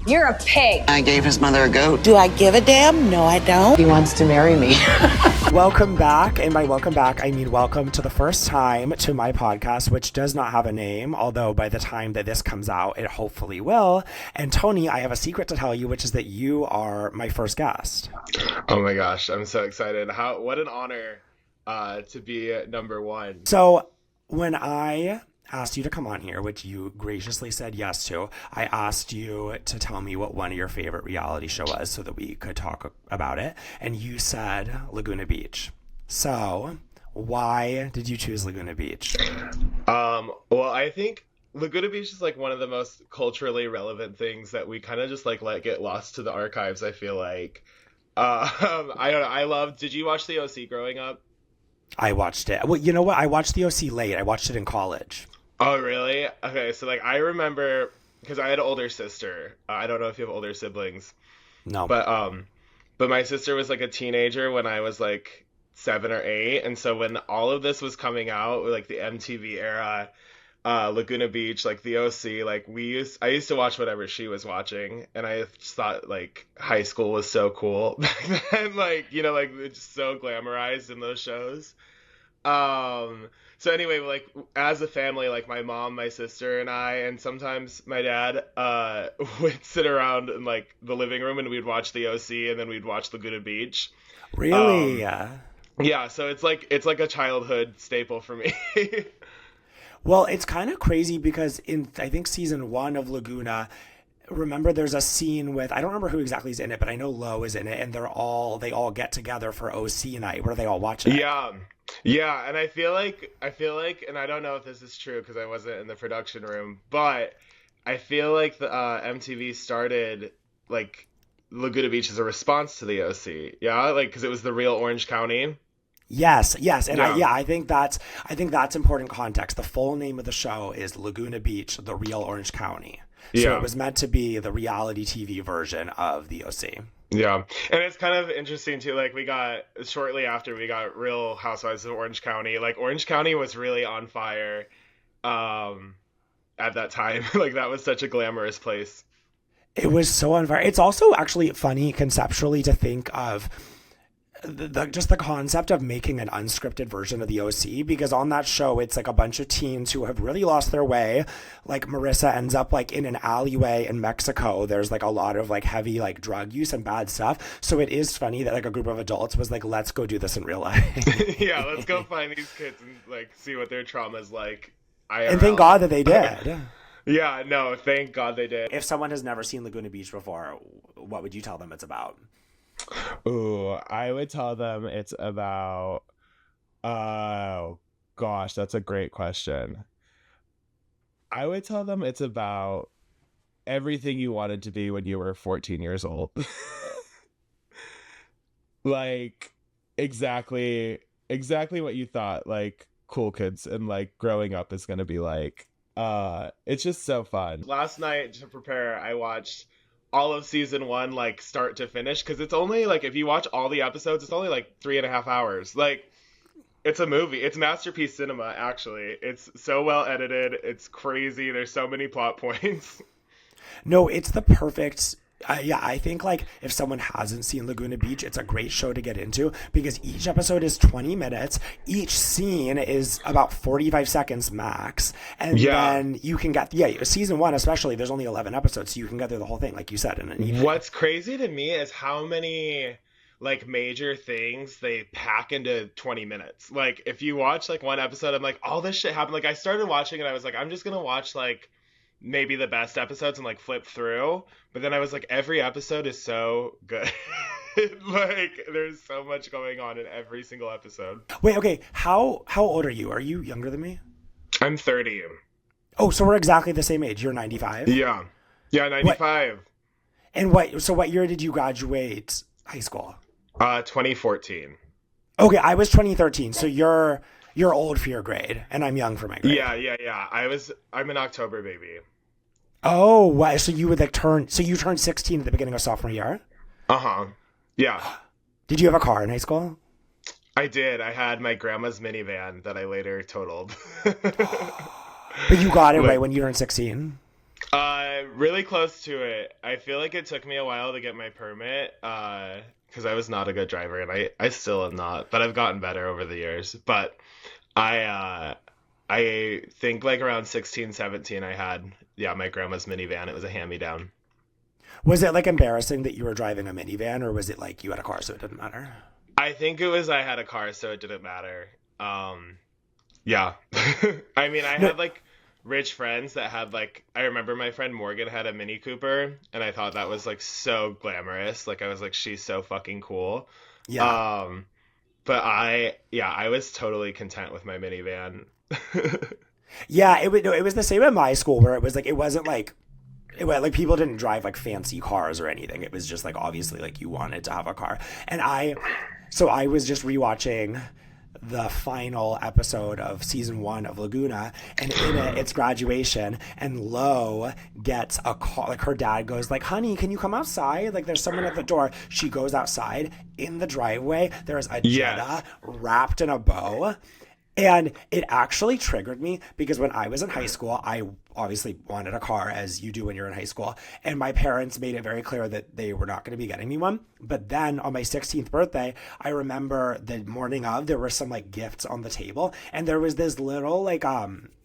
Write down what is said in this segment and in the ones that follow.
You're a pig. I gave his mother a goat. Do I give a damn? No, I don't. He wants to marry me. Welcome back, and by welcome back, I mean welcome to the first time to my podcast, which does not have a name, although by the time that this comes out, it hopefully will. And Tony, I have a secret to tell you, which is that you are my first guest. Oh my gosh, I'm so excited. What an honor to be number one. So when I asked you to come on here, which you graciously said yes to, I asked you to tell me what one of your favorite reality show was so that we could talk about it. And you said Laguna Beach. So why did you choose Laguna Beach? Well, I think Laguna Beach is like one of the most culturally relevant things that we kind of just like let get lost to the archives, I feel like. I don't know. Did you watch The OC growing up? I watched it. Well, you know what? I watched The OC late. I watched it in college. Oh, really? Okay, so like I remember because I had an older sister. I don't know if you have older siblings. No. But my sister was like a teenager when I was like 7 or 8, and so when all of this was coming out, like the MTV era, Laguna Beach, like The OC, like I used to watch whatever she was watching, and I just thought like high school was so cool back then, like, you know, like it's so glamorized in those shows. So anyway, like as a family, like my mom, my sister, and I, and sometimes my dad, would sit around in like the living room and we'd watch The OC and then we'd watch Laguna Beach. Really? Yeah. So it's like a childhood staple for me. Well, it's kind of crazy because in, I think, season 1 of Laguna, remember there's a scene with, I don't remember who exactly is in it, but I know Lo is in it, and they all get together for OC night where they all watch it. Yeah, and I feel like, and I don't know if this is true because I wasn't in the production room, but I feel like the MTV started like Laguna Beach as a response to the OC. Yeah, like because it was the real Orange County. Yes, and yeah. I think that's important context. The full name of the show is Laguna Beach, the real Orange County. So it was meant to be the reality TV version of the OC. Yeah, and it's kind of interesting too. Like shortly after we got Real Housewives of Orange County. Like Orange County was really on fire, at that time. Like that was such a glamorous place. It was so on fire. It's also actually funny conceptually to think of just the concept of making an unscripted version of the OC, because on that show it's like a bunch of teens who have really lost their way. Like Marissa ends up like in an alleyway in Mexico. There's like a lot of like heavy like drug use and bad stuff. So it is funny that like a group of adults was like, let's go do this in real life. Yeah, let's go find these kids and like see what their trauma's like. IRL. And thank God that they did. Yeah, no, thank God they did. If someone has never seen Laguna Beach before, what would you tell them it's about? Ooh, I would tell them it's about, oh gosh, that's a great question. I would tell them it's about everything you wanted to be when you were 14 years old. Like exactly what you thought like cool kids and like growing up is going to be like. It's just so fun. Last night to prepare, I watched all of season 1, like start to finish, because it's only like, if you watch all the episodes, it's only like 3.5 hours. Like it's a movie. It's masterpiece cinema, actually. It's so well edited. It's crazy. There's so many plot points. No, it's the perfect. I think like if someone hasn't seen Laguna Beach, it's a great show to get into because each episode is 20 minutes. Each scene is about 45 seconds max. And then you can get, season 1 especially, there's only 11 episodes, so you can get through the whole thing, like you said. In an evening. What's crazy to me is how many like major things they pack into 20 minutes. Like if you watch like one episode, I'm like, all this shit happened. Like I started watching and I was like, I'm just going to watch like maybe the best episodes and like flip through, but then I was like, every episode is so good. Like there's so much going on in every single episode. Wait, okay, how old are you? Are you younger than me? I'm 30. Oh, so we're exactly the same age. You're 95? Yeah 95. And what year did you graduate high school? 2014. Okay, I was 2013, so you're old for your grade and I'm young for my grade. Yeah I'm an October baby. Oh, wow. So you would like you turned 16 at the beginning of sophomore year? Yeah. Did you have a car in high school? I did. I had my grandma's minivan that I later totaled. But you got it right when you turned 16? Really close to it. I feel like it took me a while to get my permit, because I was not a good driver, and I still am not, but I've gotten better over the years. But I, I think like around 16, 17, I had, yeah, my grandma's minivan. It was a hand-me-down. Was it like embarrassing that you were driving a minivan, or was it like you had a car so it didn't matter? I think it was I had a car, so it didn't matter. Yeah. I mean, I No, had like rich friends that had like I remember my friend Morgan had a Mini Cooper, and I thought that was like so glamorous. Like I was like, she's so fucking cool. yeah. Um, but yeah, I was totally content with my minivan. Yeah, it was the same at my school where it was like it wasn't like like people didn't drive like fancy cars or anything. It was just like obviously like you wanted to have a car. And I was just rewatching the final episode of season 1 of Laguna, and in it it's graduation, and Lo gets a call. Like her dad goes like, honey, can you come outside, like there's someone at the door. She goes outside. In the driveway there's a Jetta Yes. wrapped in a bow. And it actually triggered me because when I was in high school, I obviously wanted a car, as you do when you're in high school. And my parents made it very clear that they were not going to be getting me one. But then on my 16th birthday, I remember the morning of, there were some like gifts on the table. And there was this little like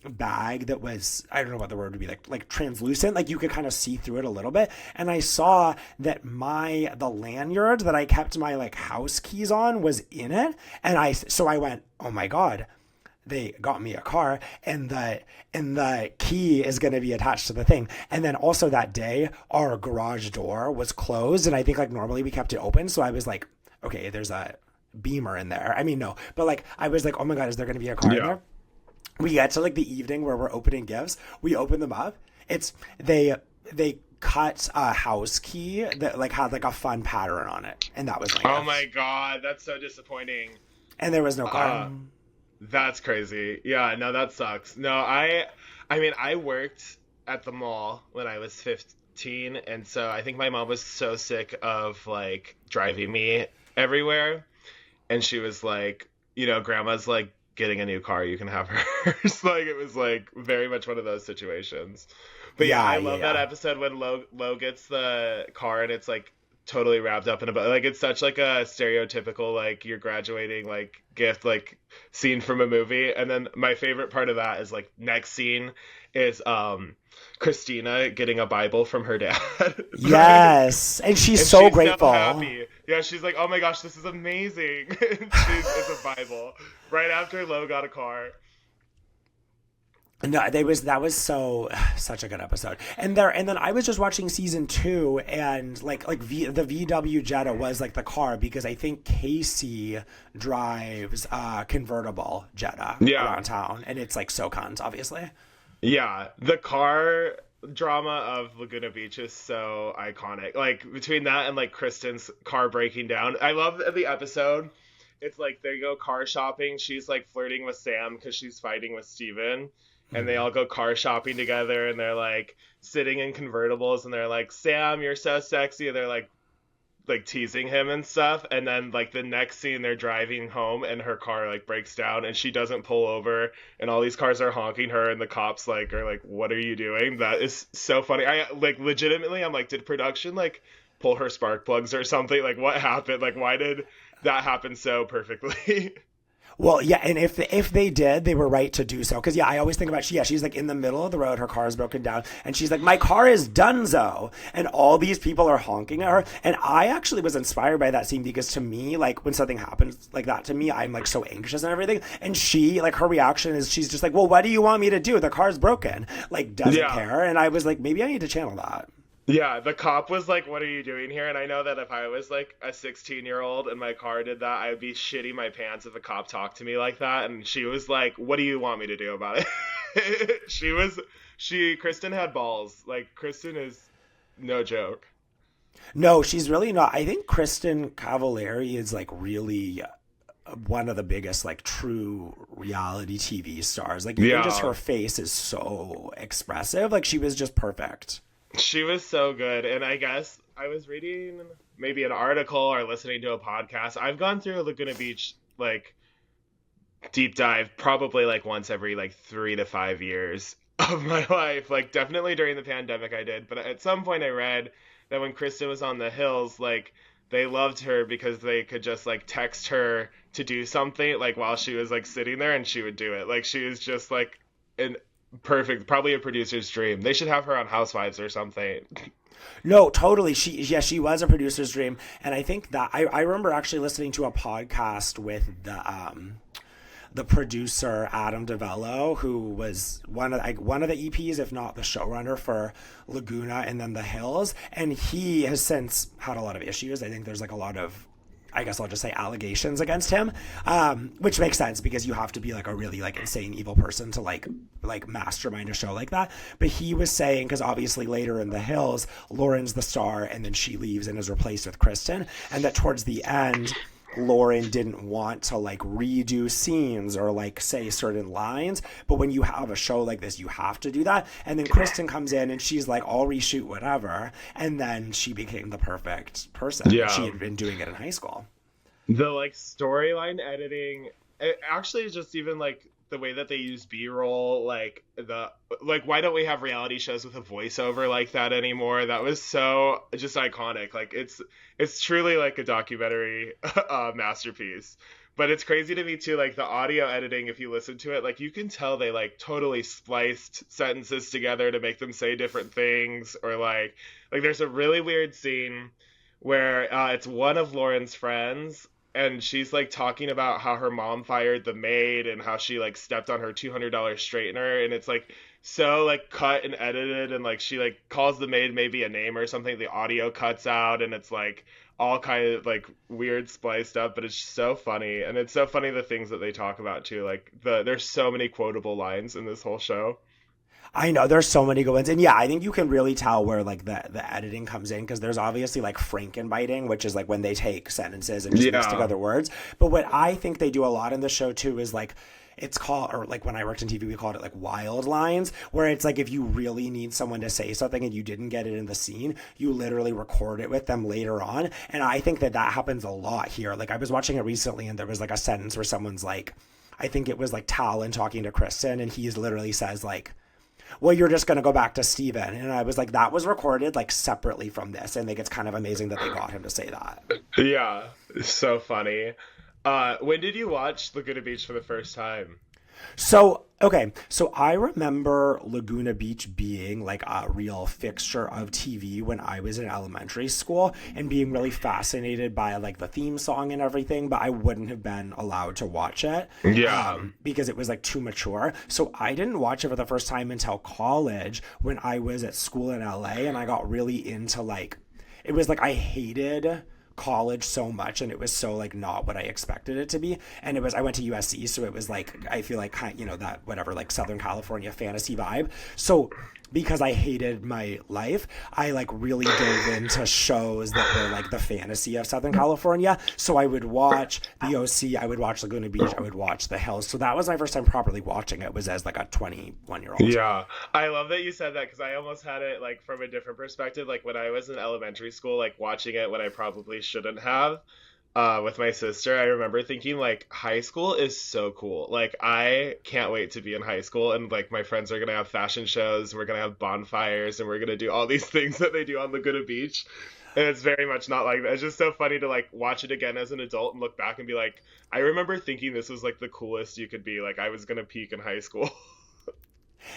bag that was, I don't know what the word would be, like translucent, like you could kind of see through it a little bit. And I saw that the lanyard that I kept my like house keys on was in it. And so I went, oh my God, they got me a car, and the key is going to be attached to the thing. And then also that day our garage door was closed, and I think like normally we kept it open, so I was like, okay, there's a Beamer in there. I mean, no, but like I was like, oh my God, is there going to be a car in Yeah. there? We get to like the evening where we're opening gifts. We open them up. It's they cut a house key that like had like a fun pattern on it, and that was my Oh gift. my God, that's so disappointing. And there was no car. Uh, That's crazy. Yeah, no, that sucks. No, I mean, I worked at the mall when I was 15, and so I think my mom was so sick of like driving me everywhere, and she was like, grandma's like getting a new car, you can have hers. Like it was like very much one of those situations. But yeah, Yeah, I yeah, love that yeah. episode when Lo gets the car and it's like totally wrapped up in a bow. Like it's such like a stereotypical like you're graduating like gift like scene from a movie. And then my favorite part of that is like next scene is Christina getting a Bible from her dad. Right? Yes, and she's And so she's so grateful. happy. Yeah, she's like, "Oh my gosh, this is amazing." And it's a Bible. Right after Lo got a car. No, that was so such a good episode. And then I was just watching season 2, and the VW Jetta was like the car, because I think Casey drives a convertible Jetta Yeah. around town, and it's like so cons, obviously. Yeah, the car drama of Laguna Beach is so iconic. Like between that and like Kristen's car breaking down. I love the episode. It's like they go car shopping. She's like flirting with Sam because she's fighting with Steven. And they all go car shopping together, and they're like sitting in convertibles, and they're like, Sam, you're so sexy. And they're like teasing him and stuff. And then like the next scene they're driving home and her car like breaks down and she doesn't pull over, and all these cars are honking her, and the cops like are like, what are you doing? That is so funny. I like legitimately I'm like, did production like pull her spark plugs or something? Like what happened? Like why did that happen so perfectly? Well, yeah, and if they did, they were right to do so. Because yeah, I always think about she's like in the middle of the road, her car is broken down, and she's like, my car is donezo, and all these people are honking at her. And I actually was inspired by that scene, because to me, like when something happens like that to me, I'm like so anxious and everything. And she like her reaction is she's just like, well, what do you want me to do? The car's broken, like doesn't Yeah. care. And I was like, maybe I need to channel that. Yeah, the cop was like, "What are you doing here?" And I know that if I was like a 16-year-old and my car did that, I'd be shitting my pants if a cop talked to me like that. And she was like, "What do you want me to do about it?" Kristen had balls. Like Kristen is no joke. No, she's really not. I think Kristen Cavallari is like really one of the biggest like true reality TV stars. Like even just Yeah. her face is so expressive. Like she was just perfect. She was so good. And I guess I was reading maybe an article or listening to a podcast. I've gone through Laguna Beach like deep dive probably like once every like 3 to 5 years. of my life. Like definitely during the pandemic I did, but at some point I read that when Kristen was on the hills, like they loved her because they could just like text her to do something like while she was like sitting there and she would do it. Like she was just like an perfect, probably a producer's dream. They should have her on Housewives or something. No, totally. She was a producer's dream, and I think that I remember actually listening to a podcast with the producer Adam DeVello, who was one of the EPs, if not the showrunner for Laguna and then The Hills, and he has since had a lot of issues. I think there's like a lot of, I guess I'll just say, allegations against him, which makes sense because you have to be like a really like insane evil person to like mastermind a show like that. But he was saying, because obviously later in The Hills, Lauren's the star and then she leaves and is replaced with Kristen, and that towards the end Lauren didn't want to like redo scenes or like say certain lines, but when you have a show like this you have to do that. And then Kristen comes in and she's like, I'll reshoot whatever, and then she became the perfect person. Yeah. She had been doing it in high school. The like storyline editing, actually just even like the way that they use B-roll, like the like why don't we have reality shows with a voiceover like that anymore? That was so just iconic. Like it's truly like a documentary masterpiece. But it's crazy to me too, like the audio editing, if you listen to it, like you can tell they like totally spliced sentences together to make them say different things, or like there's a really weird scene where it's one of Lauren's friends and she's like talking about how her mom fired the maid and how she like stepped on her $200 straightener, and it's like so like cut and edited, and like she like calls the maid maybe a name or something, the audio cuts out, and it's like all kind of like weird spliced up, but it's so funny. And it's so funny the things that they talk about too, like there's so many quotable lines in this whole show. I know there's so many good ones, and yeah, I think you can really tell where like the editing comes in, because there's obviously like frankenbiting, which is like when they take sentences and just mix together words. But what I think they do a lot in the show too is like it's called, or like when I worked in TV we called it like wild lines, where it's like if you really need someone to say something and you didn't get it in the scene, you literally record it with them later on. And I think that happens a lot here. Like I was watching it recently and there was like a sentence where someone's like, I think it was like Talon talking to Kristen, and he literally says like, well, you're just going to go back to Steven. And I was like, that was recorded like separately from this. And like, it's kind of amazing that they got him to say that. Yeah, so funny. When did you watch Laguna Beach for the first time? So I remember Laguna Beach being like a real fixture of TV when I was in elementary school, and being really fascinated by like the theme song and everything, but I wouldn't have been allowed to watch it because it was like too mature. So I didn't watch it for the first time until college, when I was at school in LA, and I got really into like, it was like I hated college so much, and it was so like not what I expected it to be. And it was, I went to USC, so it was like, I feel like kind, that whatever, like Southern California fantasy vibe. So because I hated my life, I like really dove into shows that were like the fantasy of Southern California. So I would watch the OC, I would watch Laguna Beach, I would watch The Hills. So that was my first time properly watching it, was as like a 21-year-old. Yeah, I love that you said that, because I almost had it like from a different perspective. Like when I was in elementary school, like watching it when I probably shouldn't have, with my sister, I remember thinking like high school is so cool. Like I can't wait to be in high school, and like my friends are gonna have fashion shows, we're gonna have bonfires, and we're gonna do all these things that they do on Laguna Beach. And it's very much not like that. It's just so funny to like watch it again as an adult and look back and be like, I remember thinking this was like the coolest you could be. Like I was gonna peak in high school.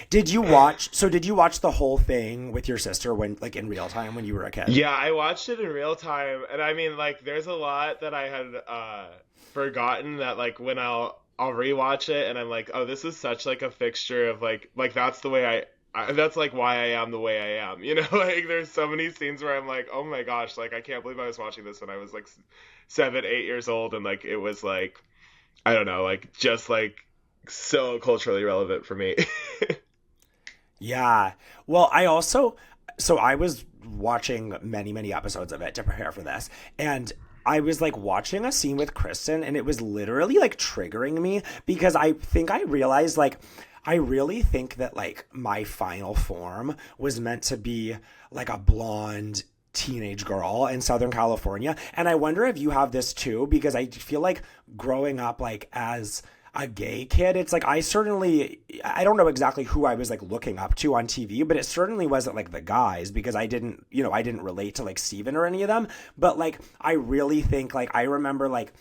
Did you watch the whole thing with your sister when, like, in real time when you were a kid? Yeah, I watched it in real time, and I mean, like, there's a lot that I had forgotten that, like, when I'll rewatch it, and I'm like, oh, this is such like a fixture of like that's the way that's like why I am the way I am, Like, there's so many scenes where I'm like, oh my gosh, like I can't believe I was watching this when I was like 7, 8 years old, and like it was like, I don't know, like just like so culturally relevant for me. Yeah. Well, I was watching many, many episodes of it to prepare for this. And I was like watching a scene with Kristen, and it was literally like triggering me, because I think I realized like, I really think that like my final form was meant to be like a blonde teenage girl in Southern California. And I wonder if you have this too, because I feel like growing up like as a gay kid, it's like I don't know exactly who I was like looking up to on TV, but it certainly wasn't like the guys, because I didn't relate to like Steven or any of them. But like I really think, like, I remember like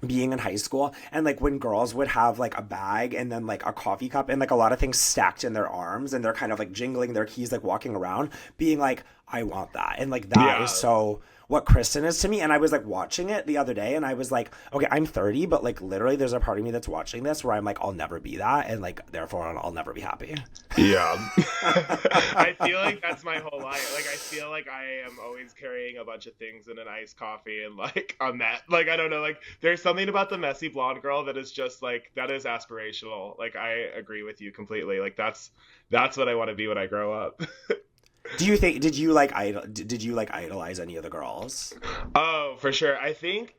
being in high school, and like when girls would have like a bag and then like a coffee cup and like a lot of things stacked in their arms, and they're kind of like jingling their keys, like walking around being like, I want that. And like that is so what Kristen is to me. And I was like watching it the other day, and I was like, okay, I'm 30, but like literally there's a part of me that's watching this where I'm like, I'll never be that, and like therefore I'll never be happy. Yeah. I feel like that's my whole life. Like I feel like I am always carrying a bunch of things in an iced coffee, and like a met, like I don't know, like there's something about the messy blonde girl that is just like, that is aspirational. Like I agree with you completely. Like that's what I want to be when I grow up. Did you like idolize any of the girls? Oh, for sure. I think,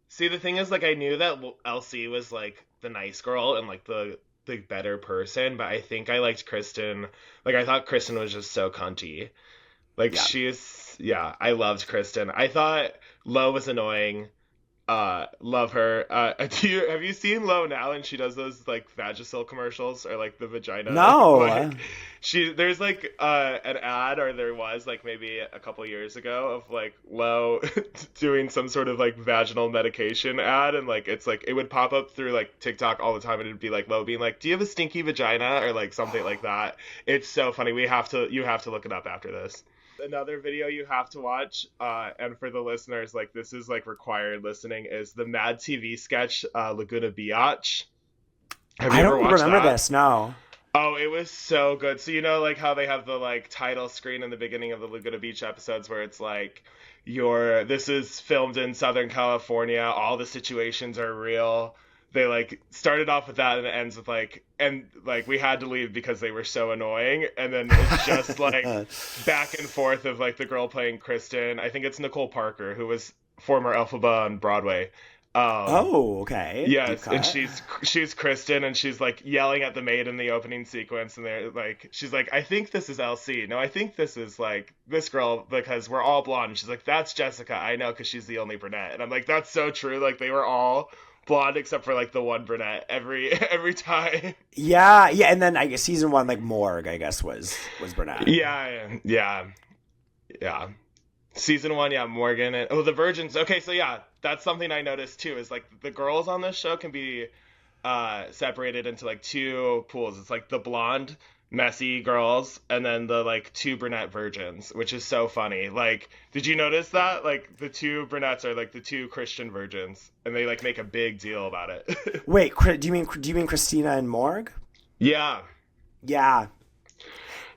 see, the thing is, like, I knew that LC was like the nice girl and like the better person, but I think I liked Kristen. Like, I thought Kristen was just so cunty. Like, I loved Kristen. I thought Lo was annoying. Love her. Have you seen Lo now? And she does those like Vagisil commercials, or like the vagina. No. Like, there's like an ad, or there was like maybe a couple years ago, of like Lo doing some sort of like vaginal medication ad, and like it's like it would pop up through like TikTok all the time, and it'd be like Lo being like, "Do you have a stinky vagina?" or like something like that. It's so funny. You have to look it up after this. Another video you have to watch, and for the listeners, like this is like required listening, is the Mad TV sketch Laguna Beach. Have you ever watched that? I don't remember this, no. Oh, it was so good. So you know like how they have the like title screen in the beginning of the Laguna Beach episodes where it's like, this is filmed in Southern California, all the situations are real. They like started off with that, and it ends with like, and like we had to leave because they were so annoying, and then it's just like back and forth of like the girl playing Kristen. I think it's Nicole Parker, who was former Elphaba on Broadway. Okay. Yes, and she's Kristen, and she's like yelling at the maid in the opening sequence, and they're like, she's like, I think this is LC. No, I think this is like this girl, because we're all blonde. And she's like, that's Jessica. I know, because she's the only brunette. And I'm like, that's so true. Like they were all blonde except for like the one brunette every time. Yeah, and then I guess season 1, like Morg, I guess was brunette. Yeah. Season 1, yeah, Morgan and the Virgins. Okay, so yeah, that's something I noticed too, is like the girls on this show can be separated into like two pools. It's like the blonde messy girls, and then the like two brunette virgins, which is so funny. Like, did you notice that? Like the two brunettes are like the two Christian virgins, and they like make a big deal about it. Wait, do you mean Christina and Morg? Yeah.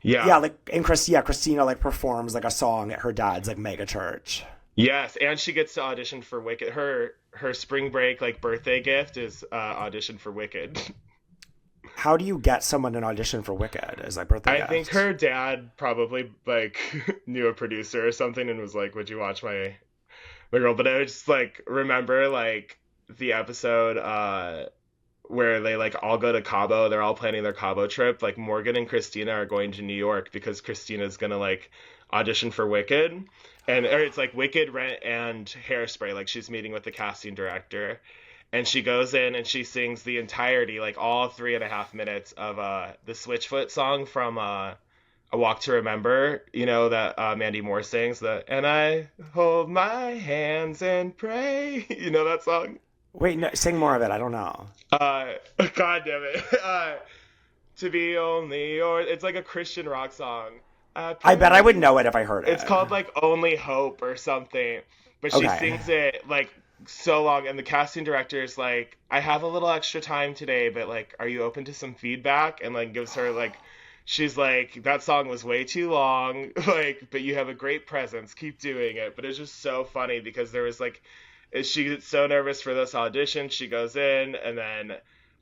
Like, and Christina like performs like a song at her dad's like mega church. Yes, and she gets to audition for Wicked. Her spring break like birthday gift is audition for Wicked. How do you get someone an audition for Wicked as like birthday gift? I think her dad probably like knew a producer or something and was like, would you watch my girl? But I just like remember like the episode where they like all go to Cabo. They're all planning their Cabo trip. Like Morgan and Christina are going to New York because Christina's gonna like audition for Wicked, or it's like Wicked, Rent, and Hairspray. Like she's meeting with the casting director. And she goes in and she sings the entirety, like all 3.5 minutes of the Switchfoot song from A Walk to Remember, you know, that Mandy Moore sings, and I hold my hands and pray. You know that song? Wait, no, sing more of it. I don't know. God damn it. To be only yours. It's like a Christian rock song. I bet I would know it if I heard it. It's called like Only Hope or something. But she sings it like so long, and the casting director is like, I have a little extra time today, but like, are you open to some feedback? And like gives her like, she's like, that song was way too long, like, but you have a great presence, keep doing it. But it's just so funny because there was like, she gets so nervous for this audition, she goes in, and then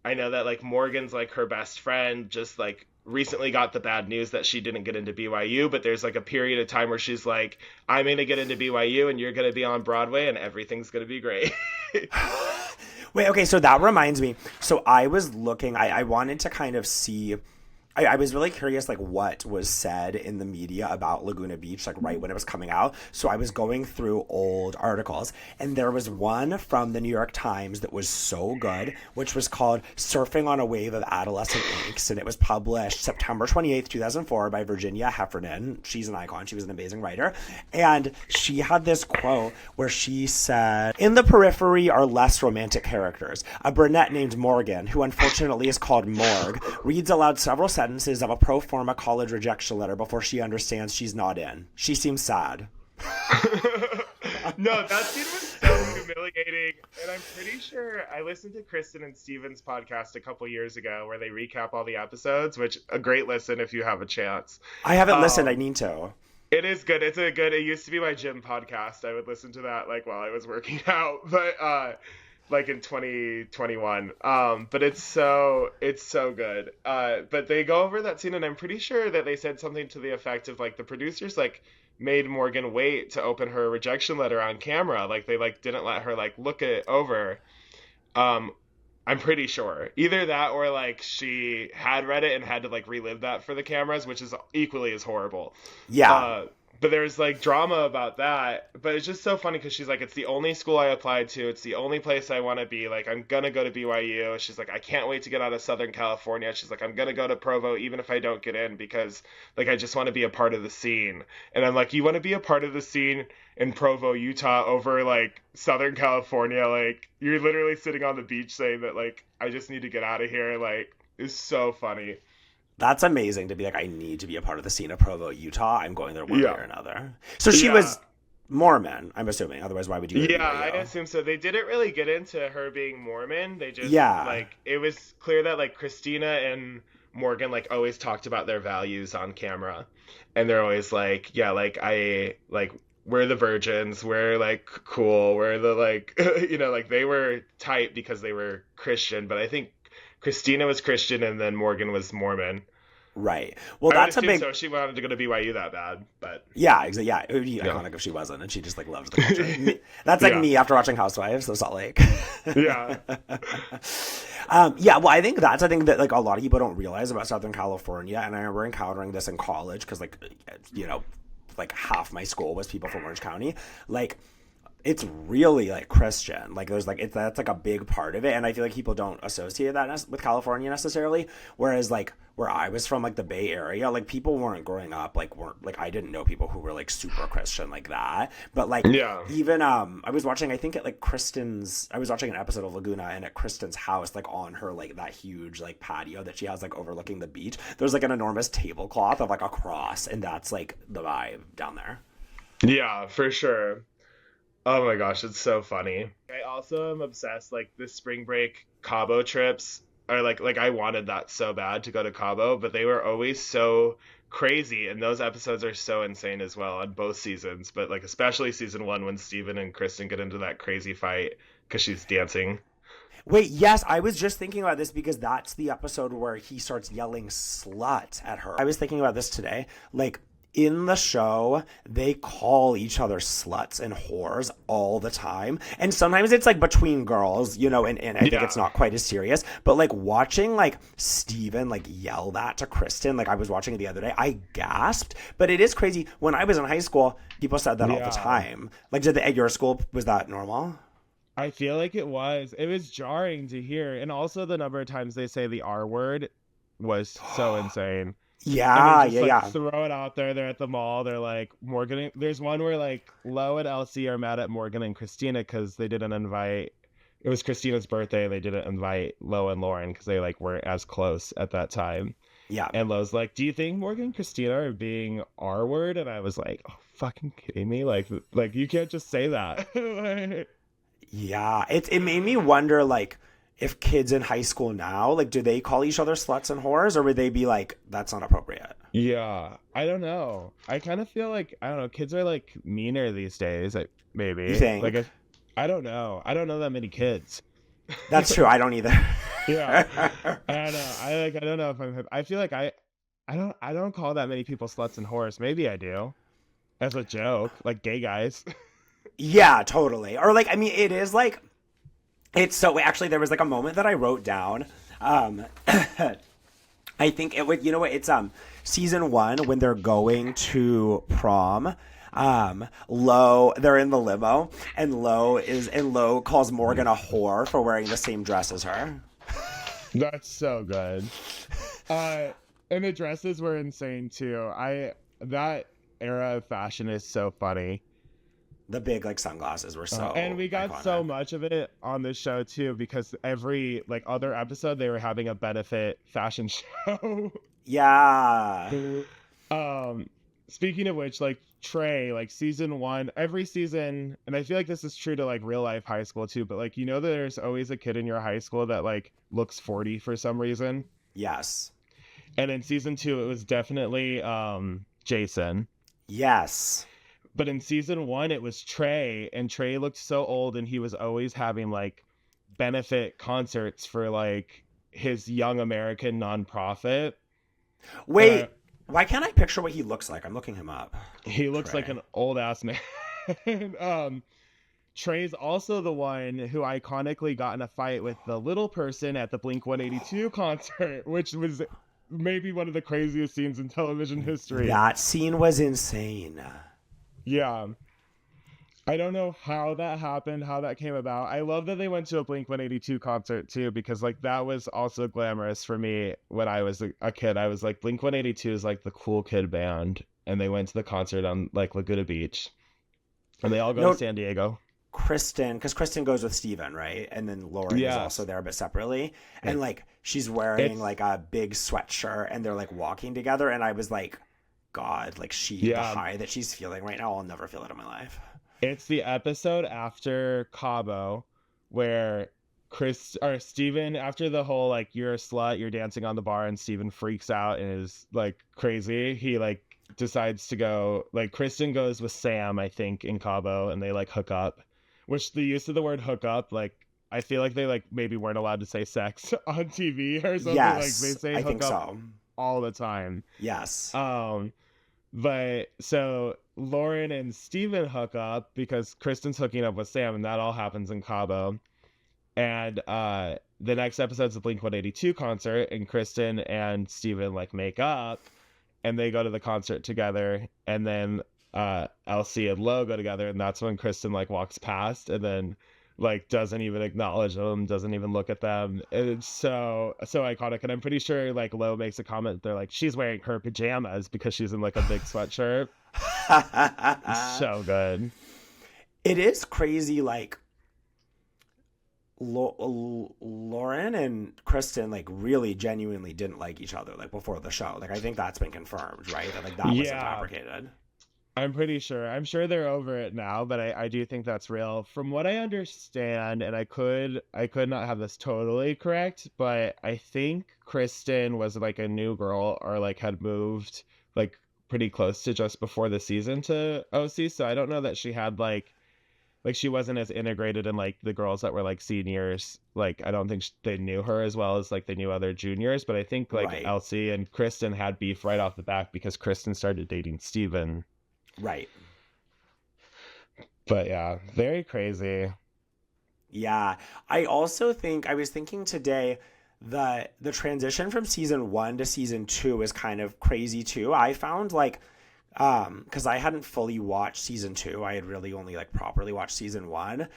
I know that like Morgan's like her best friend just like recently got the bad news that she didn't get into BYU, but there's like a period of time where she's like, I'm going to get into BYU and you're going to be on Broadway and everything's going to be great. Wait, okay, so that reminds me. So I was looking, I wanted to kind of see I was really curious, like, what was said in the media about Laguna Beach, like, right when it was coming out. So I was going through old articles, and there was one from the New York Times that was so good, which was called Surfing on a Wave of Adolescent Angst, and it was published September 28th, 2004 by Virginia Heffernan. She's an icon. She was an amazing writer. And she had this quote where she said, "In the periphery are less romantic characters. A brunette named Morgan, who unfortunately is called Morg, reads aloud several sentences of a pro forma college rejection letter before she understands she's not in. She seems sad." No, that scene was so humiliating. And I'm pretty sure I listened to Kristen and Steven's podcast a couple years ago where they recap all the episodes, which a great listen if you have a chance. I haven't listened. I need to. It is good. It used to be my gym podcast. I would listen to that like while I was working out, but like in 2021. But it's so good. But they go over that scene, and I'm pretty sure that they said something to the effect of like the producers like made Morgan wait to open her rejection letter on camera. Like they like didn't let her like look it over. I'm pretty sure either that or like she had read it and had to like relive that for the cameras, which is equally as horrible. Yeah. But there's like drama about that. But it's just so funny because she's like, it's the only school I applied to. It's the only place I want to be. Like, I'm going to go to BYU. She's like, I can't wait to get out of Southern California. She's like, I'm going to go to Provo even if I don't get in because like I just want to be a part of the scene. And I'm like, you want to be a part of the scene in Provo, Utah over like Southern California? Like, you're literally sitting on the beach saying that like, I just need to get out of here. Like, it's so funny. That's amazing to be like, I need to be a part of the scene of Provo, Utah. I'm going there one way or another. So she was Mormon, I'm assuming. Otherwise, why would you? Yeah, I assume so. They didn't really get into her being Mormon. They just like it was clear that like Christina and Morgan like always talked about their values on camera, and they're always like, yeah, like I like we're the virgins, we're like cool, we're the like you know like they were tight because they were Christian, but I think Christina was Christian and then Morgan was Mormon. Right. Well, that's a big. So she wanted to go to BYU that bad, but yeah, exactly. Yeah, it would be iconic if she wasn't, and she just like loves the culture. That's like me after watching Housewives of Salt Lake. Yeah. Yeah. Well, I think that's a thing that like a lot of people don't realize about Southern California, and I remember encountering this in college because like you know, like half my school was people from Orange County, like. It's really like Christian. Like there's like that's like a big part of it, and I feel like people don't associate that with California necessarily. Whereas like where I was from, like the Bay Area, like people weren't growing up weren't like I didn't know people who were like super Christian like that. But like even I was watching I think at like Kristen's I was watching an episode of Laguna, and at Kristen's house like on her like that huge like patio that she has like overlooking the beach, there's like an enormous tablecloth of like a cross, and that's like the vibe down there. Yeah, for sure. Oh my gosh, it's so funny. I also am obsessed, like, the spring break Cabo trips are like I wanted that so bad to go to Cabo, but they were always so crazy, and those episodes are so insane as well on both seasons, but like especially season 1 when Steven and Kristen get into that crazy fight because she's dancing. Wait, yes, I was just thinking about this because that's the episode where he starts yelling slut at her. I was thinking about this today, like in the show, they call each other sluts and whores all the time. And sometimes it's like between girls, you know, and I think it's not quite as serious. But like watching like Steven like yell that to Kristen, like I was watching it the other day, I gasped. But it is crazy. When I was in high school, people said that all the time. Like at your school, was that normal? I feel like it was. It was jarring to hear. And also the number of times they say the R word was so insane. Yeah, throw it out there. They're at the mall. They're like Morgan. There's one where like Lo and Elsie are mad at Morgan and Christina because they didn't invite. It was Christina's birthday. They didn't invite Lo and Lauren because they like weren't as close at that time. Yeah. And Lo's like, "Do you think Morgan and Christina are being R word?" And I was like, "Oh, fucking kidding me! Like you can't just say that." Yeah, it made me wonder like. If kids in high school now, like, do they call each other sluts and whores, or would they be like, that's not appropriate? Yeah, I don't know. I kind of feel like, I don't know, kids are like meaner these days, like, maybe. You think? Like, I don't know. I don't know that many kids. That's true. I don't either. Yeah. I don't know. I don't know if I feel like I don't call that many people sluts and whores. Maybe I do. As a joke, like gay guys. Yeah, totally. Or like, I mean, it is like, it's so actually there was like a moment that I wrote down I think it would. You know what? It's season one when they're going to prom. Lo, they're in the limo, and Lo calls Morgan a whore for wearing the same dress as her. That's so good. And the dresses were insane too. That era of fashion is so funny. The big like sunglasses were so And we got iconic. so much of it on this show too, because every like other episode they were having a benefit fashion show. Yeah. Speaking of which, like Trey, like season one, every season, and I feel like this is true to like real life high school too, but like there's always a kid in your high school that like looks 40 for some reason. Yes. And in season two it was definitely Jason. Yes. But in season one it was Trey, and Trey looked so old, and he was always having like benefit concerts for like his Young American nonprofit. Wait, why can't I picture what he looks like? I'm looking him up. He looks Trey. like an old ass man. Trey's also the one who iconically got in a fight with the little person at the Blink-182 concert, which was maybe one of the craziest scenes in television history. That scene was insane. Yeah. I don't know how that happened, how that came about. I love that they went to a Blink-182 concert too, because like that was also glamorous for me when I was a kid. I was like, Blink-182 is like the cool kid band, and they went to the concert on like Laguna Beach, and they all go to San Diego. Because Kristen goes with Steven, right? And then Lauren is also there, but separately. And like she's wearing like a big sweatshirt, and they're like walking together, and I was like, God, like the high that she's feeling right now, I'll never feel it in my life. It's the episode after Cabo where Steven, after the whole like you're a slut, you're dancing on the bar, and Steven freaks out and is like crazy. He like decides to go, like Kristen goes with Sam, I think, in Cabo, and they like hook up. Which the use of the word hook up, like I feel like they like maybe weren't allowed to say sex on TV or something. Yes, like they say I hook think up so. all the time. Yes. But so Lauren and Steven hook up because Kristen's hooking up with Sam, and that all happens in Cabo. And the next episode's the Blink-182 concert, and Kristen and Steven like make up, and they go to the concert together, and then Elsie and Lo go together, and that's when Kristen like walks past and then like doesn't even acknowledge them, doesn't even look at them. It's so iconic. And I'm pretty sure like Lo makes a comment, they're like, she's wearing her pajamas because she's in like a big sweatshirt. It's so good. It is crazy, like Lauren and Kristen like really genuinely didn't like each other like before the show. Like I think that's been confirmed, right? That like that was fabricated. I'm pretty sure. I'm sure they're over it now, but I do think that's real. From what I understand, and I could not have this totally correct, but I think Kristen was like a new girl, or like had moved like pretty close to just before the season to OC, so I don't know that she had like she wasn't as integrated in like the girls that were like seniors. Like I don't think they knew her as well as like they knew other juniors, but I think like Elsie and Kristen had beef right off the bat because Kristen started dating Steven. Right. But yeah, very crazy. Yeah. I also think, I was thinking today that the transition from season 1 to season 2 is kind of crazy too. I found like, because I hadn't fully watched season 2. I had really only like properly watched season 1.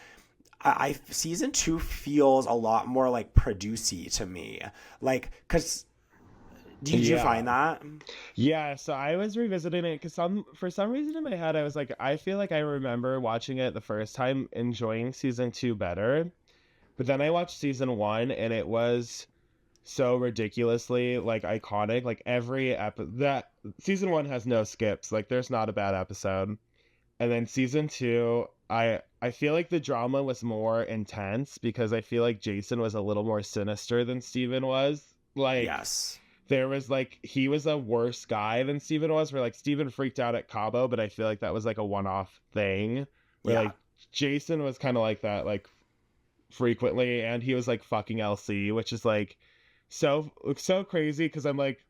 Season 2 feels a lot more like producey to me. Like, because did you find that? Yeah, so I was revisiting it because for some reason in my head I was like, I feel like I remember watching it the first time enjoying season 2 better, but then I watched season 1 and it was so ridiculously like iconic. Like every episode, that season 1 has no skips. Like there's not a bad episode. And then season 2, I feel like the drama was more intense because I feel like Jason was a little more sinister than Steven was. Like yes. There was like, he was a worse guy than Steven was, where like Steven freaked out at Cabo, but I feel like that was like a one-off thing where like Jason was kind of like that, like frequently. And he was like fucking LC, which is like so crazy. Cause I'm like,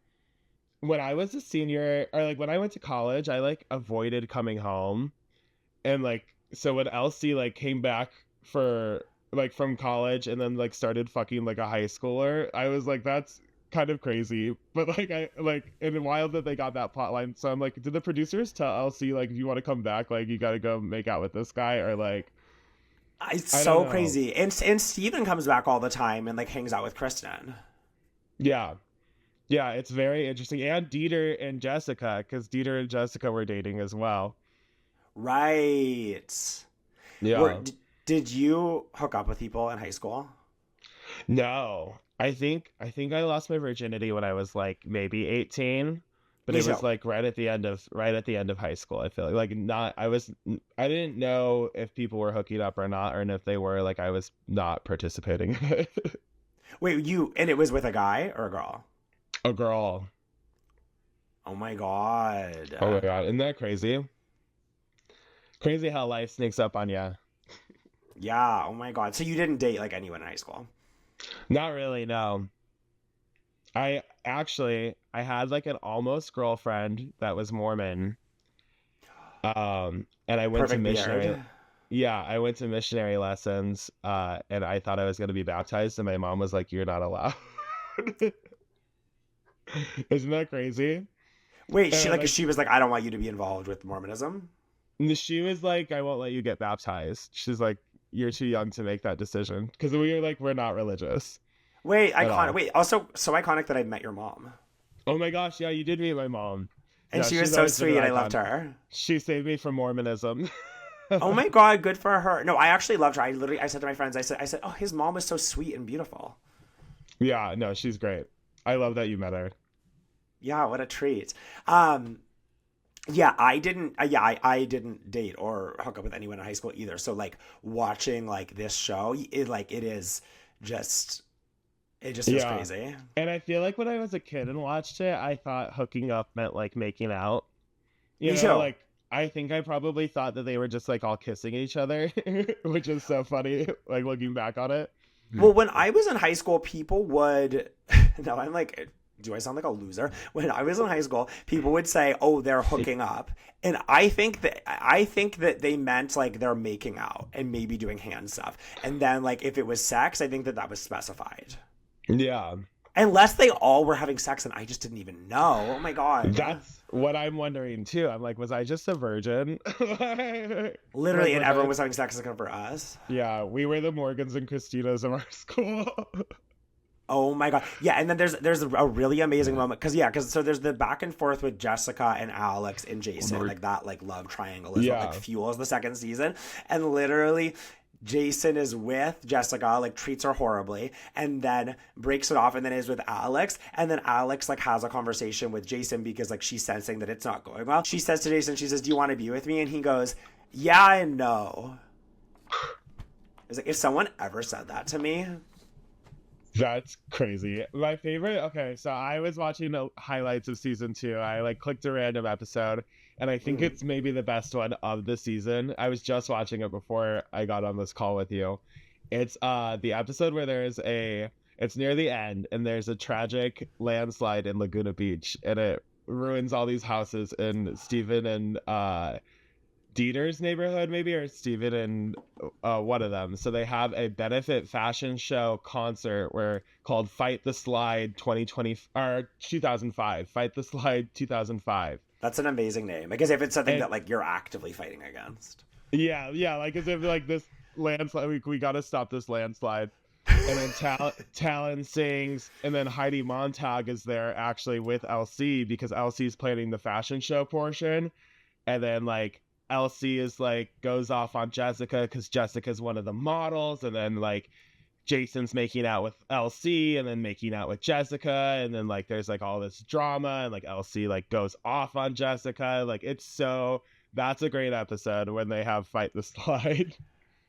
when I was a senior, or like when I went to college, I like avoided coming home. And like, so when LC like came back for like from college and then like started fucking like a high schooler, I was like, that's kind of crazy, but like I like and wild that they got that plot line. So I'm like, did the producers tell LC like, if you want to come back, like you got to go make out with this guy, or like It's I don't so know. crazy. And Steven comes back all the time and like hangs out with Kristen. Yeah, yeah, it's very interesting. And Dieter and Jessica, because Dieter and Jessica were dating as well. Right. Were Yeah. did you hook up with people in high school? No, I think I lost my virginity when I was like maybe 18, but Me it too. was like right at the end of high school. I feel like not I didn't know if people were hooking up or not, or if they were, like I was not participating in it. Wait, and it was with a guy or a girl? A girl. Oh my Oh my God. God, isn't that crazy? Crazy how life sneaks up on you. Yeah, oh my God. So you didn't date like anyone in high school? Not really, no. I had like an almost girlfriend that was Mormon. And I went to Perfect missionary. beard. Yeah, I went to missionary lessons, and I thought I was going to be baptized, and my mom was like, "You're not allowed." Isn't that crazy? Wait, And I'm like, she was like, I don't want you to be involved with Mormonism. she was like, "I won't let you get baptized." She's like, "You're too young to make that decision," because we were like, we're not religious Wait, at iconic. all. Wait, also so iconic that I met your mom. Oh my gosh, yeah, you did meet my mom. And Yeah, she was she's so always been an sweet. I loved icon. her. She saved me from Mormonism. Oh my God, good for her. No, I actually loved her. I said to my friends, I said, oh, his mom was so sweet and beautiful. Yeah, no, she's great. I love that you met her. Yeah, what a treat. Um, yeah, I didn't. I didn't date or hook up with anyone in high school either. So like watching like this show, just it just feels Yeah. crazy. And I feel like when I was a kid and watched it, I thought hooking up meant like making out. You Me know, too. like I think I probably thought that they were just like all kissing each other, which is so funny, like looking back on it. Well, when I was in high school, people would. Now I'm like, do I sound like a loser? When I was in high school, people would say, "Oh, they're hooking up," and I think that they meant like they're making out and maybe doing hand stuff. And then like if it was sex, I think that that was specified. Yeah. Unless they all were having sex and I just didn't even know. Oh my God. That's what I'm wondering too. I'm like, was I just a virgin? Like, Literally, and was everyone I? was having sex except for us. Yeah, we were the Morgans and Christinas of our school. Oh my God. Yeah, and then there's a really amazing moment because so there's the back and forth with Jessica and Alex and Jason, like that like love triangle is what like Yeah. fuels the second season. And literally Jason is with Jessica, like treats her horribly, and then breaks it off and then is with Alex. And then Alex like has a conversation with Jason because like she's sensing that it's not going well. She says to Jason, she says, "Do you want to be with me?" And he goes, "Yeah and no." It's like if someone ever said that to me. That's crazy. My favorite. Okay, so I was watching the highlights of season two. I like clicked a random episode, and I think Mm. it's maybe the best one of the season. I was just watching it before I got on this call with you. It's the episode where it's near the end, and there's a tragic landslide in Laguna Beach, and it ruins all these houses in Stephen and Dieter's neighborhood, maybe, or Steven and one of them. So they have a benefit fashion show concert where called Fight the Slide 2020 or 2005. Fight the Slide 2005. That's an amazing name. Because if it's something And that like you're actively fighting against. yeah, yeah, like as if like this landslide, we got to stop this landslide. And then Talon sings, and then Heidi Montag is there actually with LC because LC's planning the fashion show portion. And then like LC is like goes off on Jessica because Jessica's one of the models, and then like Jason's making out with LC and then making out with Jessica, and then like there's like all this drama, and like LC like goes off on Jessica. Like that's a great episode when they have Fight the Slide.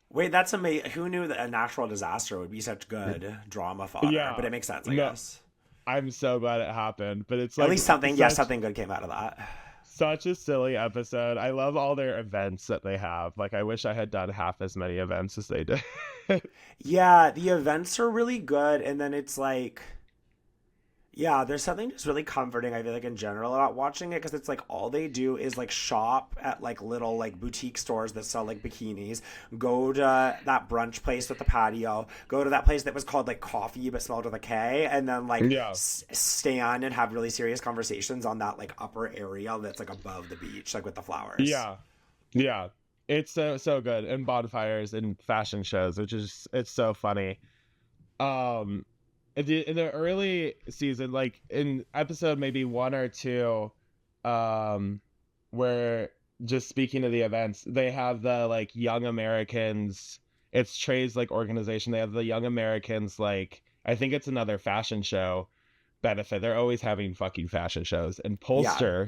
Wait, that's amazing. Who knew that a natural disaster would be such good drama fodder? But Yeah, it makes sense, I no, guess. I'm so glad it happened, but it's At like least something, yeah, such something good came out of that. such a silly episode. I love all their events that they have. Like I wish I had done half as many events as they did. Yeah, the events are really good, and then it's like, Yeah, there's something just really comforting, I feel like, in general about watching it because it's like all they do is like shop at like little like boutique stores that sell like bikinis, go to that brunch place with the patio, go to that place that was called like coffee but spelled with a K, and then like Yeah. stand and have really serious conversations on that like upper area that's like above the beach, like with the flowers. Yeah. Yeah. It's so good. And bonfires and fashion shows, which is it's so funny. Um in the early season, like in episode maybe one or two, um, where just speaking of the events, they have the like Young Americans. It's Trey's like organization. They have the Young Americans, like I think it's another fashion show benefit. They're always having fucking fashion shows. And Yeah.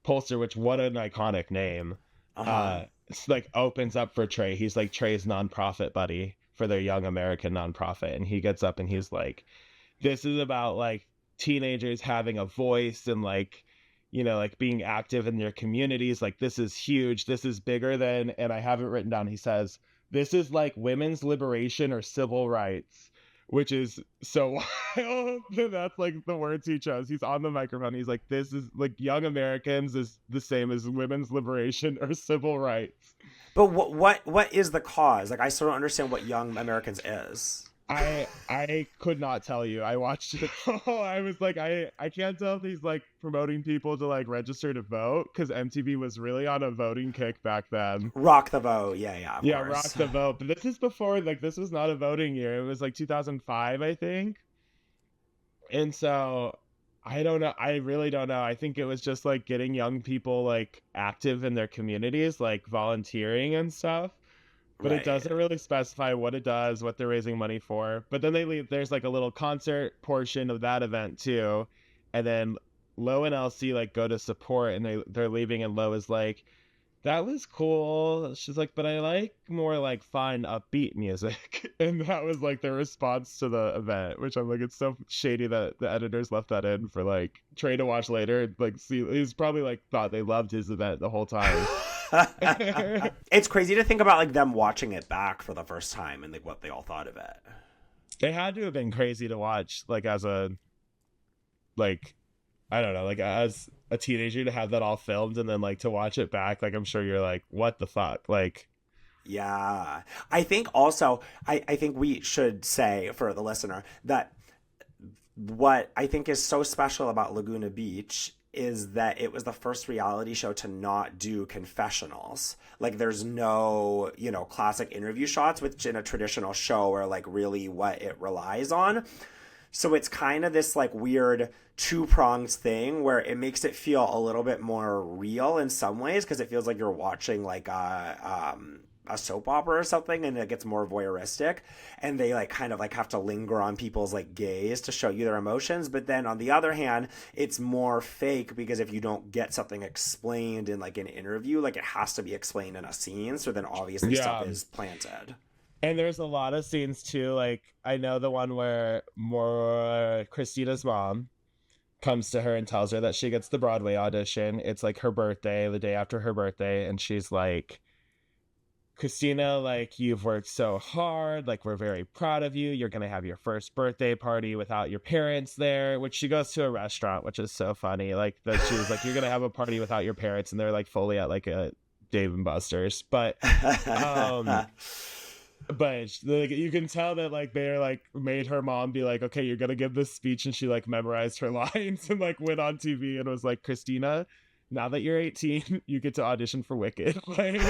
Polster, which what an iconic name. Uh-huh. It's like opens up for Trey. He's like Trey's nonprofit buddy for their Young American nonprofit, and he gets up and he's like, "This is about like teenagers having a voice and like, you know, like being active in their communities. Like this is huge. This is bigger than." And I have it written down. He says, "This is like women's liberation or civil rights." Which is so wild. That's like the words he chose. He's on the microphone. He's like, "This is like Young Americans is the same as women's liberation or civil rights." But what is the cause? Like I still don't understand what Young Americans is. I could not tell you. I watched it all. I was like, I can't tell if he's like promoting people to like register to vote because MTV was really on a voting kick back then. Rock the vote. Yeah, of Yeah, course. rock the vote. But this is before, like, this was not a voting year. It was like 2005, I think. And so I don't know. I really don't know. I think it was just like getting young people like active in their communities, like volunteering and stuff. But it Right. doesn't really specify what it does, what they're raising money for. But then they leave. There's like a little concert portion of that event too, and then Lo and LC like go to support, and they're leaving, and Lo is like, "That was cool." She's like, "But I like more like fun, upbeat music," and that was like their response to the event. Which I'm like, it's so shady that the editors left that in for like Trey to watch later. Like, see, he's probably like thought they loved his event the whole time. It's crazy to think about like them watching it back for the first time and like what they all thought of it. They had to have been crazy to watch, like as a, like, I don't know, like as a teenager to have that all filmed and then like to watch it back. Like I'm sure you're like, what the fuck, like. Yeah. I think also I think we should say for the listener that what I think is so special about Laguna Beach is that it was the first reality show to not do confessionals. Like there's no, classic interview shots, which in a traditional show are like really what it relies on. So it's kind of this like weird two-pronged thing where it makes it feel a little bit more real in some ways because it feels like you're watching like a soap opera or something, and it gets more voyeuristic, and they like kind of like have to linger on people's like gaze to show you their emotions. But then on the other hand, it's more fake because if you don't get something explained in like an interview, like it has to be explained in a scene, so then obviously stuff is planted. And there's a lot of scenes too, like I know the one where more Christina's mom comes to her and tells her that she gets the Broadway audition. It's like her birthday, the day after her birthday, and she's like, "Christina, like you've worked so hard, like we're very proud of you. You're gonna have your first birthday party without your parents there," which she goes to a restaurant, which is so funny. Like that she was like, "You're gonna have a party without your parents," and they're like fully at like a Dave and Buster's. But but like you can tell that like they're like made her mom be like, "Okay, you're gonna give this speech," and she like memorized her lines and like went on TV and was like, "Christina, now that you're 18, you get to audition for Wicked." Like,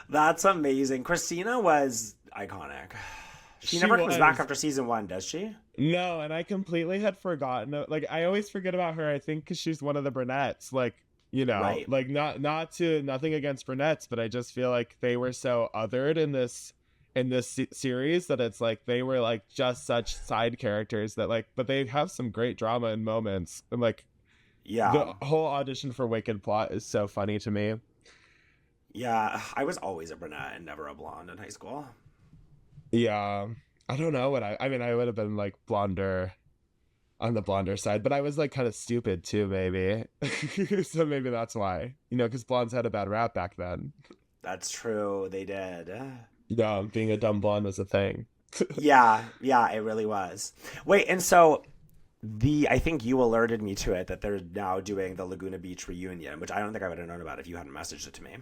that's amazing. Christina was iconic. She never comes back after season 1, does she? No, and I completely had forgotten. Like I always forget about her. I think because she's one of the brunettes. Like Right. like nothing against brunettes, but I just feel like they were so othered in this series that it's like they were like just such side characters that like, but they have some great drama and moments, and like Yeah. the whole audition for Wicked plot is so funny to me. Yeah, I was always a brunette and never a blonde in high school. Yeah, I don't know what I mean. I would have been like blonder on the blonder side, but I was like kind of stupid too, maybe. So maybe that's why, because blondes had a bad rap back then. That's true. They did. Yeah, being a dumb blonde was a thing. Yeah, yeah, it really was. Wait, and so I think you alerted me to it that they're now doing the Laguna Beach reunion, which I don't think I would have known about if you hadn't messaged it to me.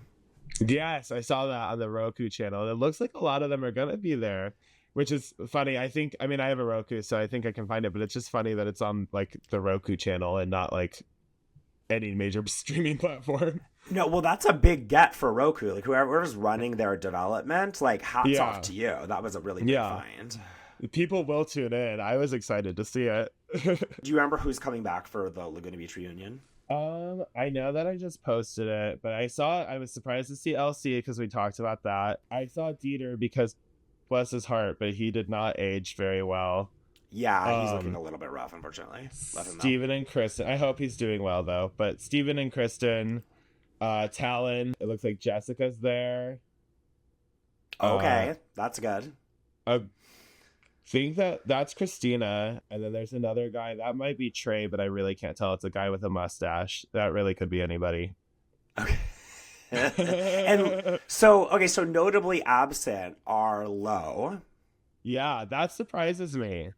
Yes, I saw that on the Roku channel. It looks like a lot of them are gonna be there, which is funny. I mean, I have a Roku, so I think I can find it, but it's just funny that it's on like the Roku channel and not like any major streaming platform. No, well, that's a big get for Roku. Like whoever's running their development, like hats off Yeah, to you. That was a really big yeah. find. People will tune in. I was excited to see it. Do you remember who's coming back for the Laguna Beach reunion? I know that I just posted it, but I was surprised to see LC because we talked about that. I saw Dieter because bless his heart, but he did not age very well. Yeah, he's looking Um, a little bit rough, unfortunately. Let him know. Steven and Kristen. I hope he's doing well though. But Steven and Kristen, Talon. It looks like Jessica's there. Uh, Okay, that's good. I think that's Christina, and then there's another guy that might be Trey, but I really can't tell. It's a guy with a mustache. That really could be anybody. Okay. And so, okay, so notably absent are Lowe. Yeah, that surprises me.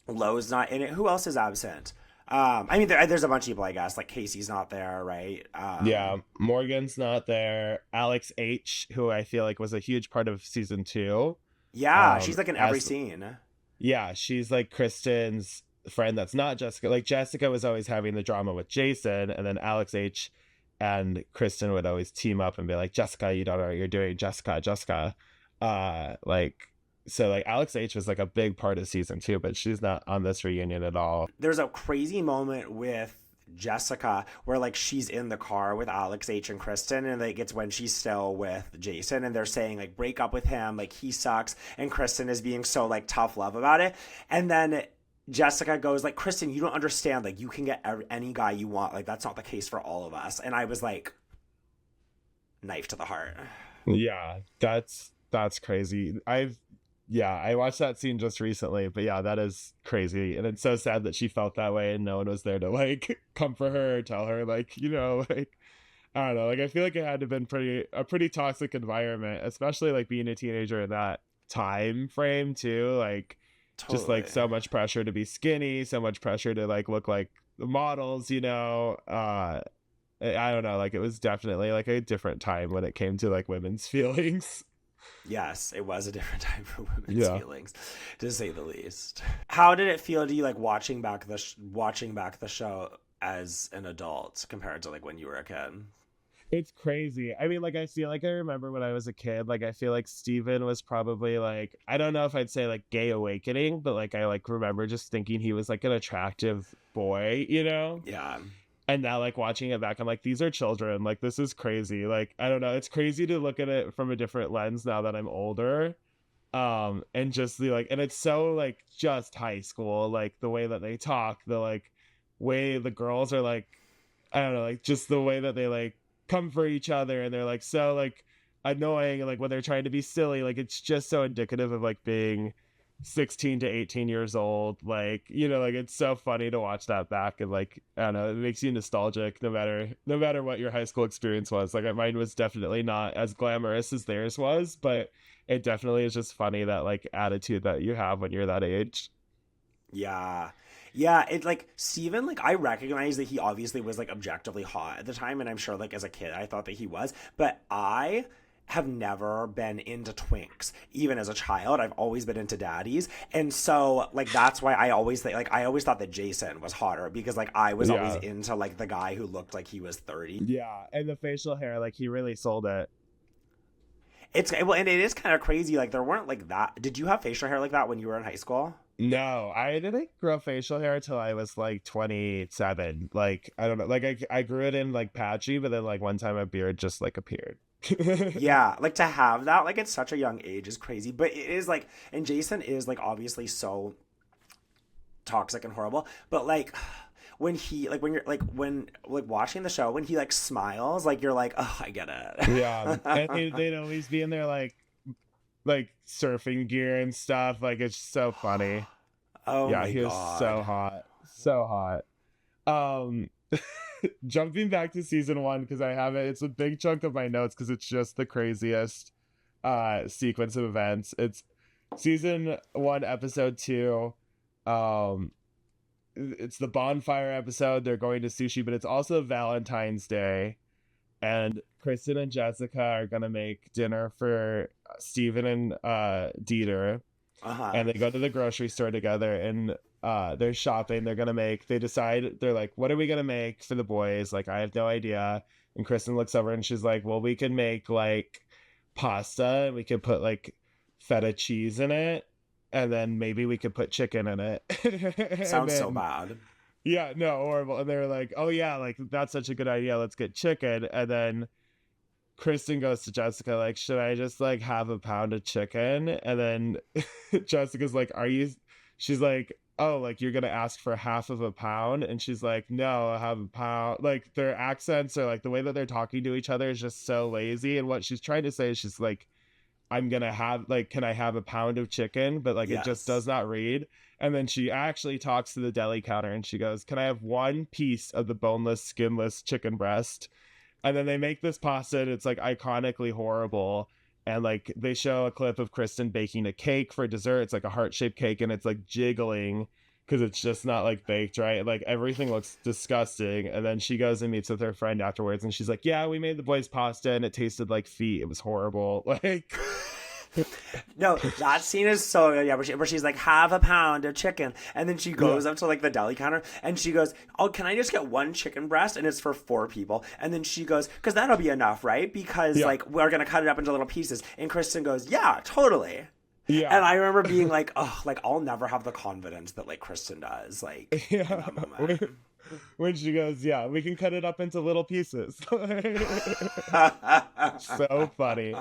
Lowe's not in it. Who else is absent? I mean, there's a bunch of people, I guess. Like Casey's not there, right? Yeah, Morgan's not there. Alex H, who I feel like was a huge part of season 2. Yeah, she's like in every As scene. Yeah, she's like Kristen's friend that's not Jessica. Like Jessica was always having the drama with Jason, and then Alex H and Kristen would always team up and be like, Jessica, you don't know what you're doing, Jessica, Jessica. Like so like Alex H was like a big part of season 2, but she's not on this reunion at all. There's a crazy moment with Jessica where like she's in the car with Alex H and Kristen, and like it's when she's still with Jason, and they're saying like break up with him, like he sucks, and Kristen is being so like tough love about it, and then Jessica goes like, Kristen, you don't understand, like you can get any guy you want, like that's not the case for all of us. And I was like, knife to the heart. Yeah, that's crazy. I watched that scene just recently, but yeah, that is crazy. And it's so sad that she felt that way and no one was there to like comfort her or tell her like, like I don't know, like I feel like it had to have been a pretty toxic environment, especially like being a teenager in that time frame too. Like just Totally. like so much pressure to be skinny, so much pressure to like look like the models, I don't know, like it was definitely like a different time when it came to like women's feelings. Yes, it was a different time for women's Yeah. feelings, to say the least. How did it feel to you, like watching back the show as an adult compared to like when you were a kid? It's crazy. I mean, like, I feel like I remember when I was a kid, like, I feel like Steven was probably like, I don't know if I'd say like gay awakening, but like, I like remember just thinking he was like an attractive boy, Yeah, And now, like, watching it back, I'm like, these are children. Like, this is crazy. Like, I don't know. It's crazy to look at it from a different lens now that I'm older. And just and it's so like just high school, like the way that they talk, the like way the girls are like, I don't know, like just the way that they like come for each other, and they're like so like annoying, and like when they're trying to be silly, like it's just so indicative of like being 16 to 18 years old, like like it's so funny to watch that back, and like I don't know, it makes you nostalgic no matter what your high school experience was. Like mine was definitely not as glamorous as theirs was, but it definitely is just funny, that like attitude that you have when you're that age. yeah, yeah. It like Steven, like I recognize that he obviously was like objectively hot at the time, and I'm sure like as a kid I thought that he was, but I have never been into twinks. Even as a child, I've always been into daddies. And so like that's why I always think, like I always thought that Jason was hotter, because like I was always Yeah. into like the guy who looked like he was 30. Yeah, and the facial hair, like he really sold it. It's well, and it is kind of crazy, like there weren't like that. Did you have facial hair like that when you were in high school? No, I didn't grow facial hair till I was like 27. Like I don't know, like I grew it in like patchy, but then like one time a beard just like appeared. Yeah, like to have that like at such a young age is crazy. But it is like, and Jason is like obviously so toxic and horrible, but like when he like when you're like when like watching the show, when he like smiles, like you're like, oh, I get Yeah, and it. they'd always be in their like surfing gear and stuff. Like it's so funny. Oh Yeah, my he was so god. hot, so hot. Um, jumping back to season 1, because I have it. It's a big chunk of my notes because it's just the craziest sequence of events. season 1, episode 2. It's the bonfire episode. They're going to sushi, but it's also Valentine's Day. And Kristen and Jessica are going to make dinner for Steven and Dieter. And they go to the grocery store together, and they're shopping. They decide, they're like, what are we going to make for the boys? Like, I have no idea. And Kristen looks over and she's like, well, we can make like pasta, and we could put like feta cheese in it, and then maybe we could put chicken in it. Sounds so bad. Yeah, no, horrible. And they're like, oh yeah, like that's such a good idea. Let's get chicken. And then Kristen goes to Jessica, like, should I just like have a pound of chicken? And then Jessica's like, she's like, oh, like you're gonna ask for half of a pound? And she's like, no, I'll have a pound. Like their accents or like the way that they're talking to each other is just so lazy. And what she's trying to say is she's like, I'm gonna have like, can I have a pound of chicken? But like It just does not read. And then she actually talks to the deli counter and she goes, can I have one piece of the boneless, skinless chicken breast? And then they make this pasta, and it's like iconically horrible. And like they show a clip of Kristen baking a cake for dessert. It's like a heart-shaped cake, and it's like jiggling because it's just not like baked right. Like everything looks disgusting. And then she goes and meets with her friend afterwards, and she's like, yeah, we made the boys pasta and it tasted like feet. It was horrible. Like No, that scene is so good. Yeah, where she's like, have a pound of chicken, and then she goes up to like the deli counter and she goes, oh, can I just get one chicken breast, and it's for 4 people? And then she goes, because that'll be enough, right? Because like we're gonna cut it up into little pieces. And Kristen goes, yeah, totally. Yeah. And I remember being like, oh, like I'll never have the confidence that like Kristen does. Like, yeah. When she goes, yeah, we can cut it up into little pieces. So funny.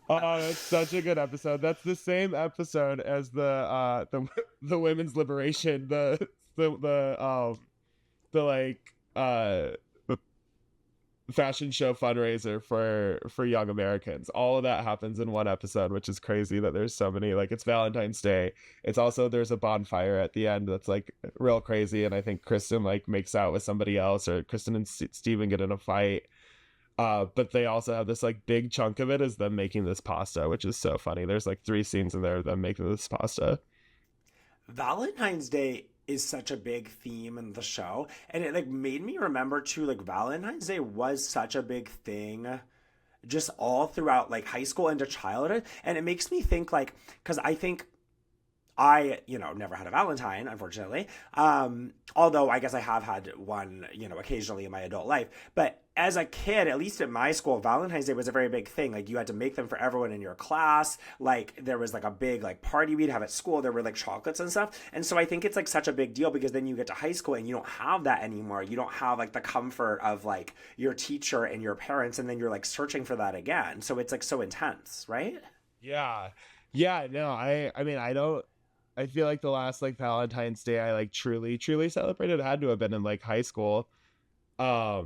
Oh, it's such a good episode. That's the same episode as the women's liberation, the fashion show fundraiser for young Americans. All of that happens in one episode, which is crazy that there's so many. Like, it's Valentine's Day. It's also, there's a bonfire at the end that's like real crazy, and I think Kristen like makes out with somebody else, or Kristen and Steven get in a fight. But they also have this like big chunk of it is them making this pasta, which is so funny. There's like 3 scenes in there of them making this pasta. Valentine's Day is such a big theme in the show, and it like made me remember too, like Valentine's Day was such a big thing just all throughout like high school into childhood. And it makes me think, like, because I think I, never had a Valentine, unfortunately. Although I guess I have had one, occasionally in my adult life. But as a kid, at least at my school, Valentine's Day was a very big thing. Like, you had to make them for everyone in your class. Like, there was like a big like party we'd have at school. There were like chocolates and stuff. And so I think it's like such a big deal, because then you get to high school and you don't have that anymore. You don't have like the comfort of like your teacher and your parents, and then you're like searching for that again. So it's like so intense, right? Yeah. Yeah, no, I mean, I feel like the last like Valentine's Day I like truly celebrated had to have been in like high school. But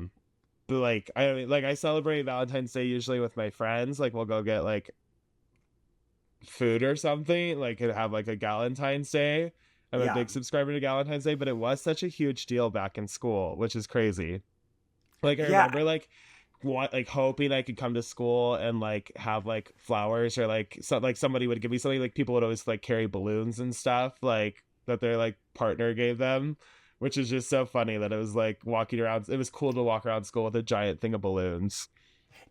like I celebrate Valentine's Day usually with my friends. Like, we'll go get like food or something, like, and have like a Galentine's Day. I'm a big subscriber to Galentine's Day, but it was such a huge deal back in school, which is crazy. Like, I remember like hoping I could come to school and like have like flowers, or like somebody would give me something. Like, people would always like carry balloons and stuff like that their like partner gave them, which is just so funny that it was like walking around. It was cool to walk around school with a giant thing of balloons.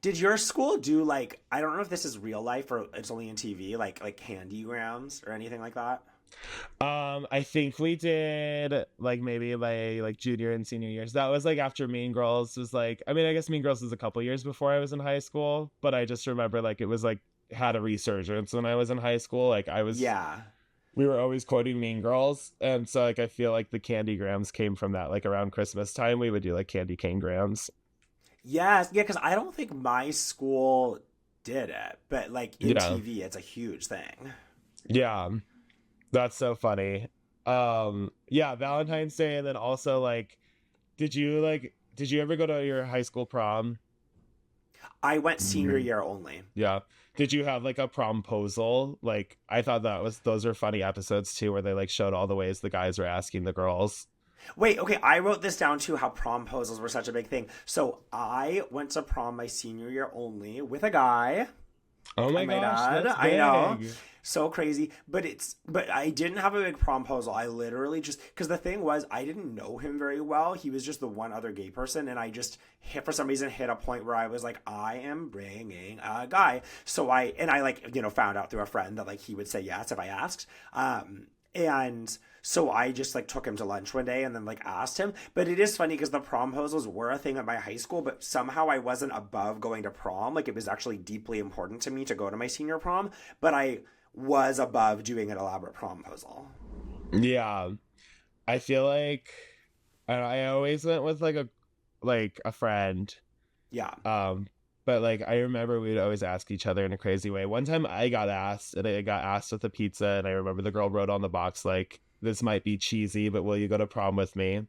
Did your school do like, I don't know if this is real life or it's only in TV, like candygrams or anything like that? I think we did like maybe my like junior and senior years. That was like after Mean Girls was like, I mean, I guess Mean Girls was a couple years before I was in high school, but I just remember like it was like had a resurgence when I was in high school. Like, we were always quoting Mean Girls, and so like I feel like the candygrams came from that. Like, around Christmas time we would do like candy cane grams. Yes, yeah, because I don't think my school did it, but like in TV it's a huge thing. Yeah. That's so funny. Valentine's Day. And then also, like, did you ever go to your high school prom? I went senior year only. Yeah. Did you have like a promposal? Like, I thought those are funny episodes too, where they like showed all the ways the guys were asking the girls. Wait, okay, I wrote this down too, how promposals were such a big thing. So I went to prom my senior year only with a guy. Oh I my might gosh, add. that's I know. big. So crazy. But I didn't have a big promposal. I literally just, because the thing was, I didn't know him very well. He was just the one other gay person. And I just for some reason, hit a point where I was like, I am bringing a guy. So I like, found out through a friend that like he would say yes if I asked. And so I just like took him to lunch one day and then like asked him. But it is funny because the promposals were a thing at my high school, but somehow I wasn't above going to prom. Like it was actually deeply important to me to go to my senior prom, but I was above doing an elaborate promposal. Yeah. I feel like I always went with like a friend. Yeah. But like I remember we'd always ask each other in a crazy way. One time I got asked, and I got asked with a pizza, and I remember the girl wrote on the box like, "This might be cheesy, but will you go to prom with me?"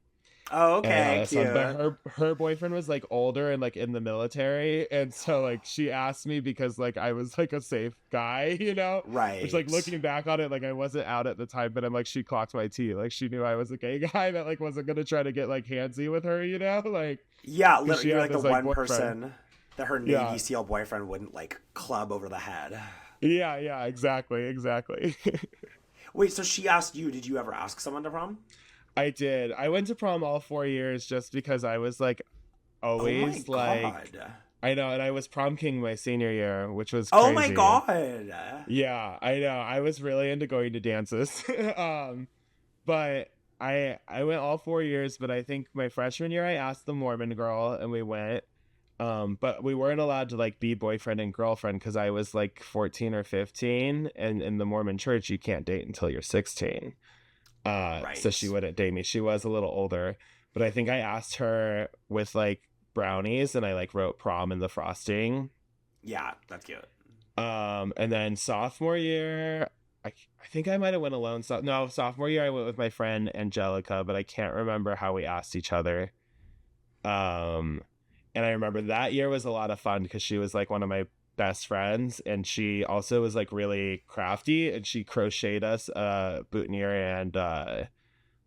Oh, And I got okay, this cute. one, but her boyfriend was like older and like in the military, and so like she asked me because like I was like a safe guy, Right. Which like looking back on it, like I wasn't out at the time, but I'm like she clocked my tea, like she knew I was a gay guy that like wasn't gonna try to get like handsy with her, like Yeah, 'cause she you're had like the this like one boyfriend. person that her Navy Yeah, SEAL boyfriend wouldn't like club over the head. yeah, exactly. Wait, so she asked you, did you ever ask someone to prom? I did. I went to prom all 4 years just because I was like Oh my always like god. I know, and I was prom king my senior year, which was Oh my crazy. god. Yeah, I know. I was really into going to dances. But I went all 4 years, but I think my freshman year I asked the Mormon girl and we went. But we weren't allowed to like be boyfriend and girlfriend because I was like 14 or 15, and in the Mormon church you can't date until you're 16. So she Right. wouldn't date me. She was a little older, but I think I asked her with like brownies, and I like wrote prom in the frosting. Yeah, that's cute. And then sophomore year, I think I might have went alone. No, sophomore year I went with my friend Angelica, but I can't remember how we asked each other. Um, and I remember that year was a lot of fun because she was like one of my best friends, and she also was like really crafty, and she crocheted us a boutonniere and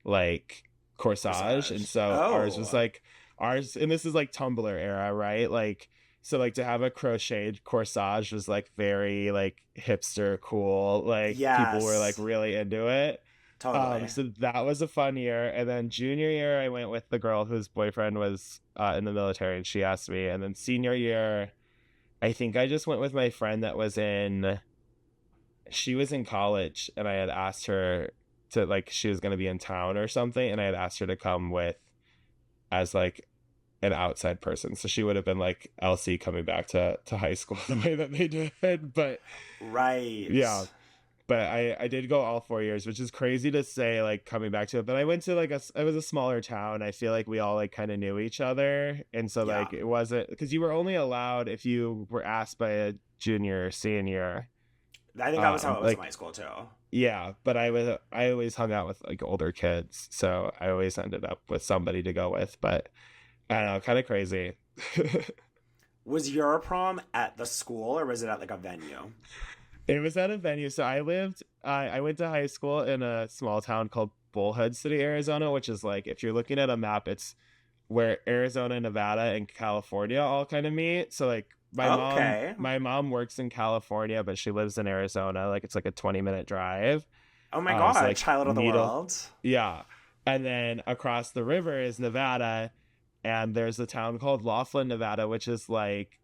like corsage, and Corsage. so ours was Oh. like ours, and this is like Tumblr era, right? Like so like to have a crocheted corsage was like very like hipster cool, like people were like Yes. really into it. Totally. So that was a fun year. And then junior year I went with the girl whose boyfriend was in the military, and she asked me. And then senior year I think I just went with my friend that was in she was in college, and I had asked her to like she was going to be in town or something, and I had asked her to come with as like an outside person, so she would have been like Elsie coming back to high school the way that they did. But Right. yeah, but I did go all 4 years, which is crazy to say like coming back to it. But I went to like it was a smaller town. I feel like we all like kind of knew each other, and so Yeah. like it wasn't because you were only allowed if you were asked by a junior or senior. I think that was how it was in Like my school too. yeah, but I always hung out with like older kids, so I always ended up with somebody to go with. But I don't know, kind of crazy. Was your prom at the school or was it at like a venue? It was at a venue. So I went to high school in a small town called Bullhead City, Arizona, which is like, if you're looking at a map, it's where Arizona, Nevada, and California all kind of meet. So like Okay. my mom works in California, but she lives in Arizona. Like it's like a 20-minute drive. Oh my So god, like child of the Needle, world. yeah. And then across the river is Nevada, and there's a town called Laughlin, Nevada, which is like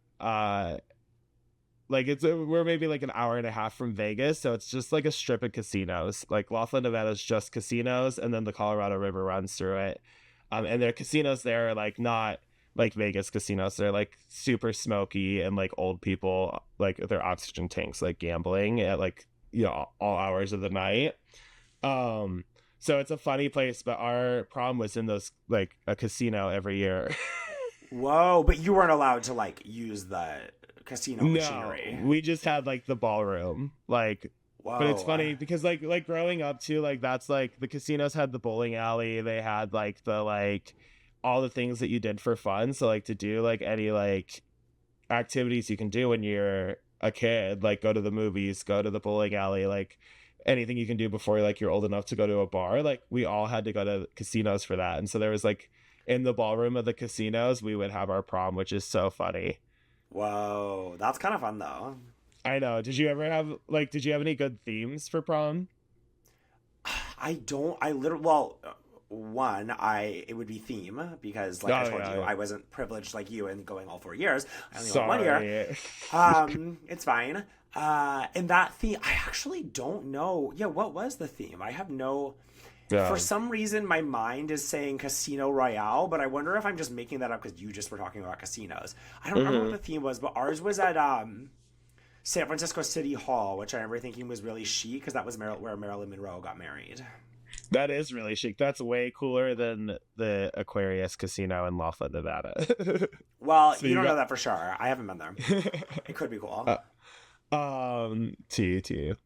we're maybe like an hour and a half from Vegas, so it's just like a strip of casinos. Like Laughlin, Nevada is just casinos, and then the Colorado River runs through it. And their casinos there are like not like Vegas casinos. They're like super smoky, and like old people like their oxygen tanks like gambling at like all hours of the night. So it's a funny place, but our prom was in those like a casino every year. Whoa, but you weren't allowed to like use the casino No, machinery. we just had like the ballroom. Like but it's Whoa. funny because like growing up too, like that's like the casinos had the bowling alley, they had like the like all the things that you did for fun. So like to do like any like activities you can do when you're a kid, like go to the movies, go to the bowling alley, like anything you can do before like you're old enough to go to a bar. Like we all had to go to casinos for that. And so there was like in the ballroom of the casinos, we would have our prom, which is so funny. Whoa, that's kind of fun though. I know. Did you have any good themes for prom? One, it would be theme because, Oh like I told you, yeah. I wasn't privileged like you in going all 4 years. I only went one year. Sorry. It's fine. And that theme, I actually don't know. Yeah, what was the theme? I have no. For Yeah. some reason, my mind is saying Casino Royale, but I wonder if I'm just making that up because you just were talking about casinos. I don't remember what the theme was, but ours was at San Francisco City Hall, which I remember thinking was really chic because that was where Marilyn Monroe got married. That is really chic. That's way cooler than the Aquarius Casino in Laughlin, Nevada. Well, So you you don't know got that for sure. I haven't been there. It could be cool. to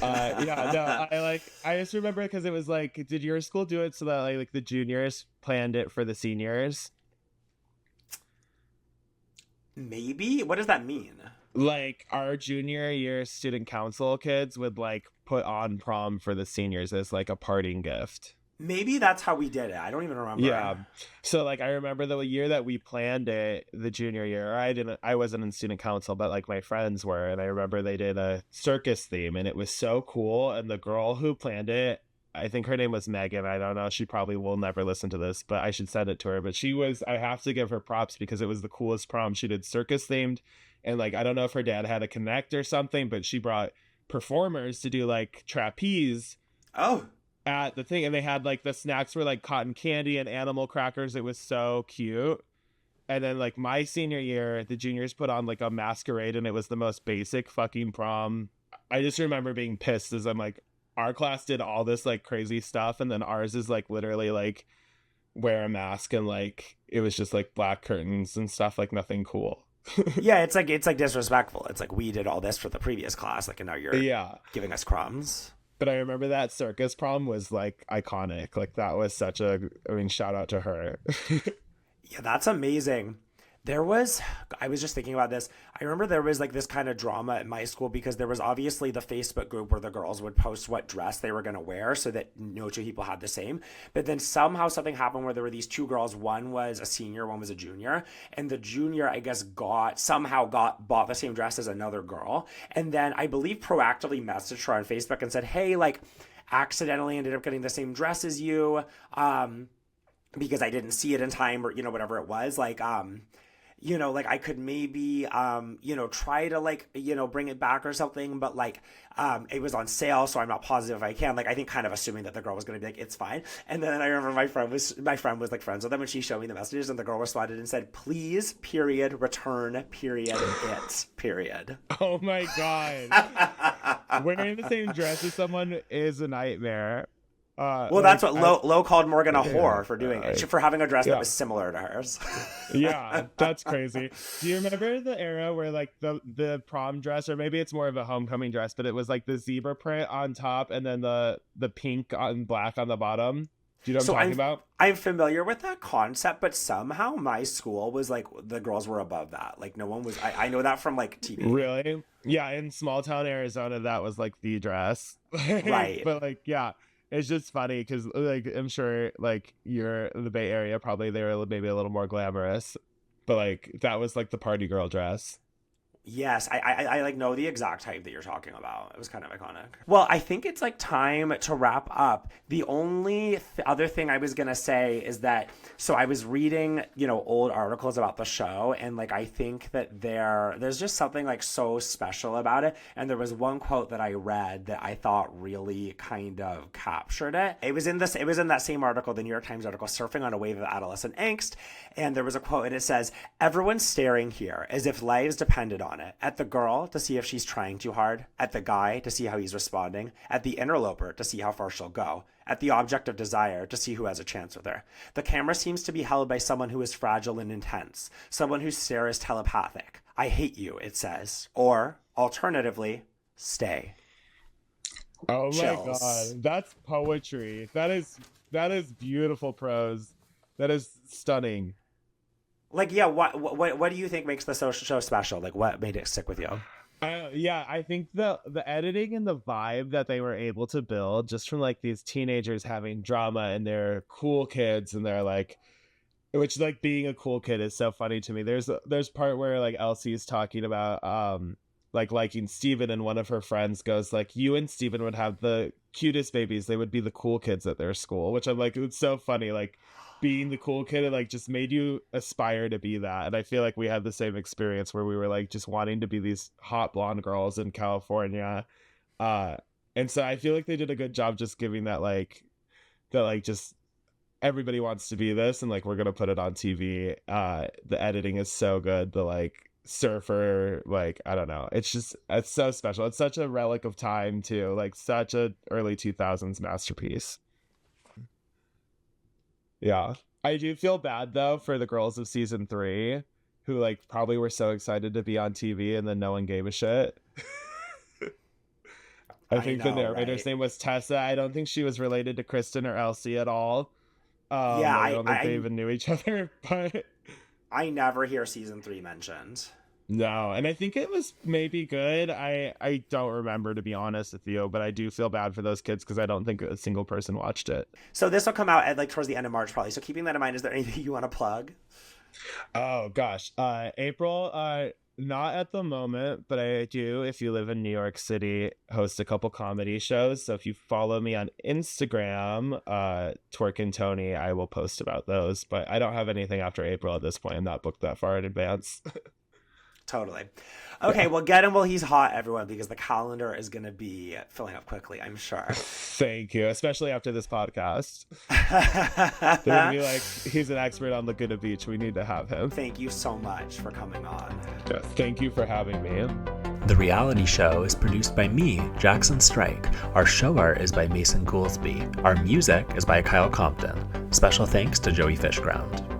yeah, no, I just remember because it was like, did your school do it so that like the juniors planned it for the seniors? Maybe? What does that mean? Like our junior year student council kids would like put on prom for the seniors as like a parting gift. Maybe that's how we did it. I don't even remember. Yeah. So like I remember the year that we planned it, the junior year, I wasn't in student council, but like my friends were, and I remember they did a circus theme and it was so cool. And the girl who planned it, I think her name was Megan. I don't know. She probably will never listen to this, but I should send it to her. But I have to give her props because it was the coolest prom. She did circus themed, and like I don't know if her dad had a connect or something, but she brought performers to do like trapeze Oh. at the thing, and they had like the snacks were like cotton candy and animal crackers. It was so cute. And then like my senior year, the juniors put on like a masquerade, and it was the most basic fucking prom. I just remember being pissed as I'm like, our class did all this like crazy stuff, and then ours is like literally like wear a mask and like it was just like black curtains and stuff, like nothing cool. Yeah, it's like disrespectful. It's like we did all this for the previous class, like, and now you're Yeah. giving us crumbs. But I remember that circus prom was like iconic. Like that was shout out to her. Yeah, that's amazing. I was just thinking about this. I remember there was like this kind of drama at my school because there was obviously the Facebook group where the girls would post what dress they were going to wear so that no two people had the same. But then somehow something happened where there were these two girls. One was a senior, one was a junior. And the junior, I guess, bought the same dress as another girl. And then I believe proactively messaged her on Facebook and said, hey, like, accidentally ended up getting the same dress as you. Because I didn't see it in time or, whatever it was. Like, like I could maybe, try to like, bring it back or something, but like, it was on sale, so I'm not positive if I can. Like, I think kind of assuming that the girl was going to be like, it's fine. And then I remember my friend was like friends with them, and she showed me the messages, and the girl responded and said, please, period, return, period, it, period. Oh my God. Wearing the same dress as someone is a nightmare. Well, that's what Lo called Morgan a whore for doing it, for having a dress that was similar to hers. Yeah, that's crazy. Do you remember the era where like the prom dress, or maybe it's more of a homecoming dress, but it was like the zebra print on top and then the pink on black on the bottom? Do you know what I'm talking about? I'm familiar with that concept, but somehow my school was like the girls were above that. Like no one was. I know that from like TV. Really? Yeah, in small town Arizona, that was like the dress. Right. But like, yeah. It's just funny because, like, I'm sure, like, you're in the Bay Area, probably they were maybe a little more glamorous, but, like, that was, like, the party girl dress. Yes, I like know the exact type that you're talking about. It was kind of iconic. Well, I think it's like time to wrap up. The only other thing I was going to say is that, so I was reading, old articles about the show, and like I think that there's just something like so special about it. And there was one quote that I read that I thought really kind of captured it. It was in that same article, the New York Times article, Surfing on a Wave of Adolescent Angst, and there was a quote and it says, everyone's staring here as if lives depended on it. At the girl to see if she's trying too hard, at the guy to see how he's responding, at the interloper to see how far she'll go, at the object of desire to see who has a chance with her. The camera seems to be held by someone who is fragile and intense, someone whose stare is telepathic. I hate you, it says. Or, alternatively, stay. Oh Chills. My God, that's poetry. That is beautiful prose. That is stunning. Like, yeah, what do you think makes the show special? Like, what made it stick with you? Yeah, I think the editing and the vibe that they were able to build just from like these teenagers having drama and they're cool kids and they're like, which like being a cool kid is so funny to me. There's part where like Elsie's talking about like liking Steven, and one of her friends goes like, you and Steven would have the cutest babies. They would be the cool kids at their school, which I'm like, it's so funny. Like being the cool kid, it like just made you aspire to be that. And I feel like we had the same experience where we were like just wanting to be these hot blonde girls in California. And so I feel like they did a good job just giving that like just everybody wants to be this, and like we're gonna put it on TV. The editing is so good. The like surfer, like I don't know, it's so special. It's such a relic of time too, like such a early 2000s masterpiece. Yeah, I do feel bad though for the girls of season 3 who like probably were so excited to be on TV and then no one gave a shit. I think the narrator's name was Tessa. I don't think she was related to Kristen or Elsie at all. Yeah, I don't think they even knew each other, but I never hear season 3 mentioned. No, and I think it was maybe good. I don't remember, to be honest with you, but I do feel bad for those kids because I don't think a single person watched it. So this will come out at like towards the end of March probably. So keeping that in mind, is there anything you want to plug? Oh gosh, April, not at the moment, but I do, if you live in New York City, host a couple comedy shows. So if you follow me on Instagram, Twerk and Tony, I will post about those. But I don't have anything after April at this point. I'm not booked that far in advance. Totally. Okay, well, get him while he's hot, everyone, because the calendar is going to be filling up quickly, I'm sure. Thank you, especially after this podcast. They're going to be like, he's an expert on Laguna Beach. We need to have him. Thank you so much for coming on. Yes, thank you for having me. The reality show is produced by me, Jackson Strike. Our show art is by Mason Goolsby. Our music is by Kyle Compton. Special thanks to Joey Fishground.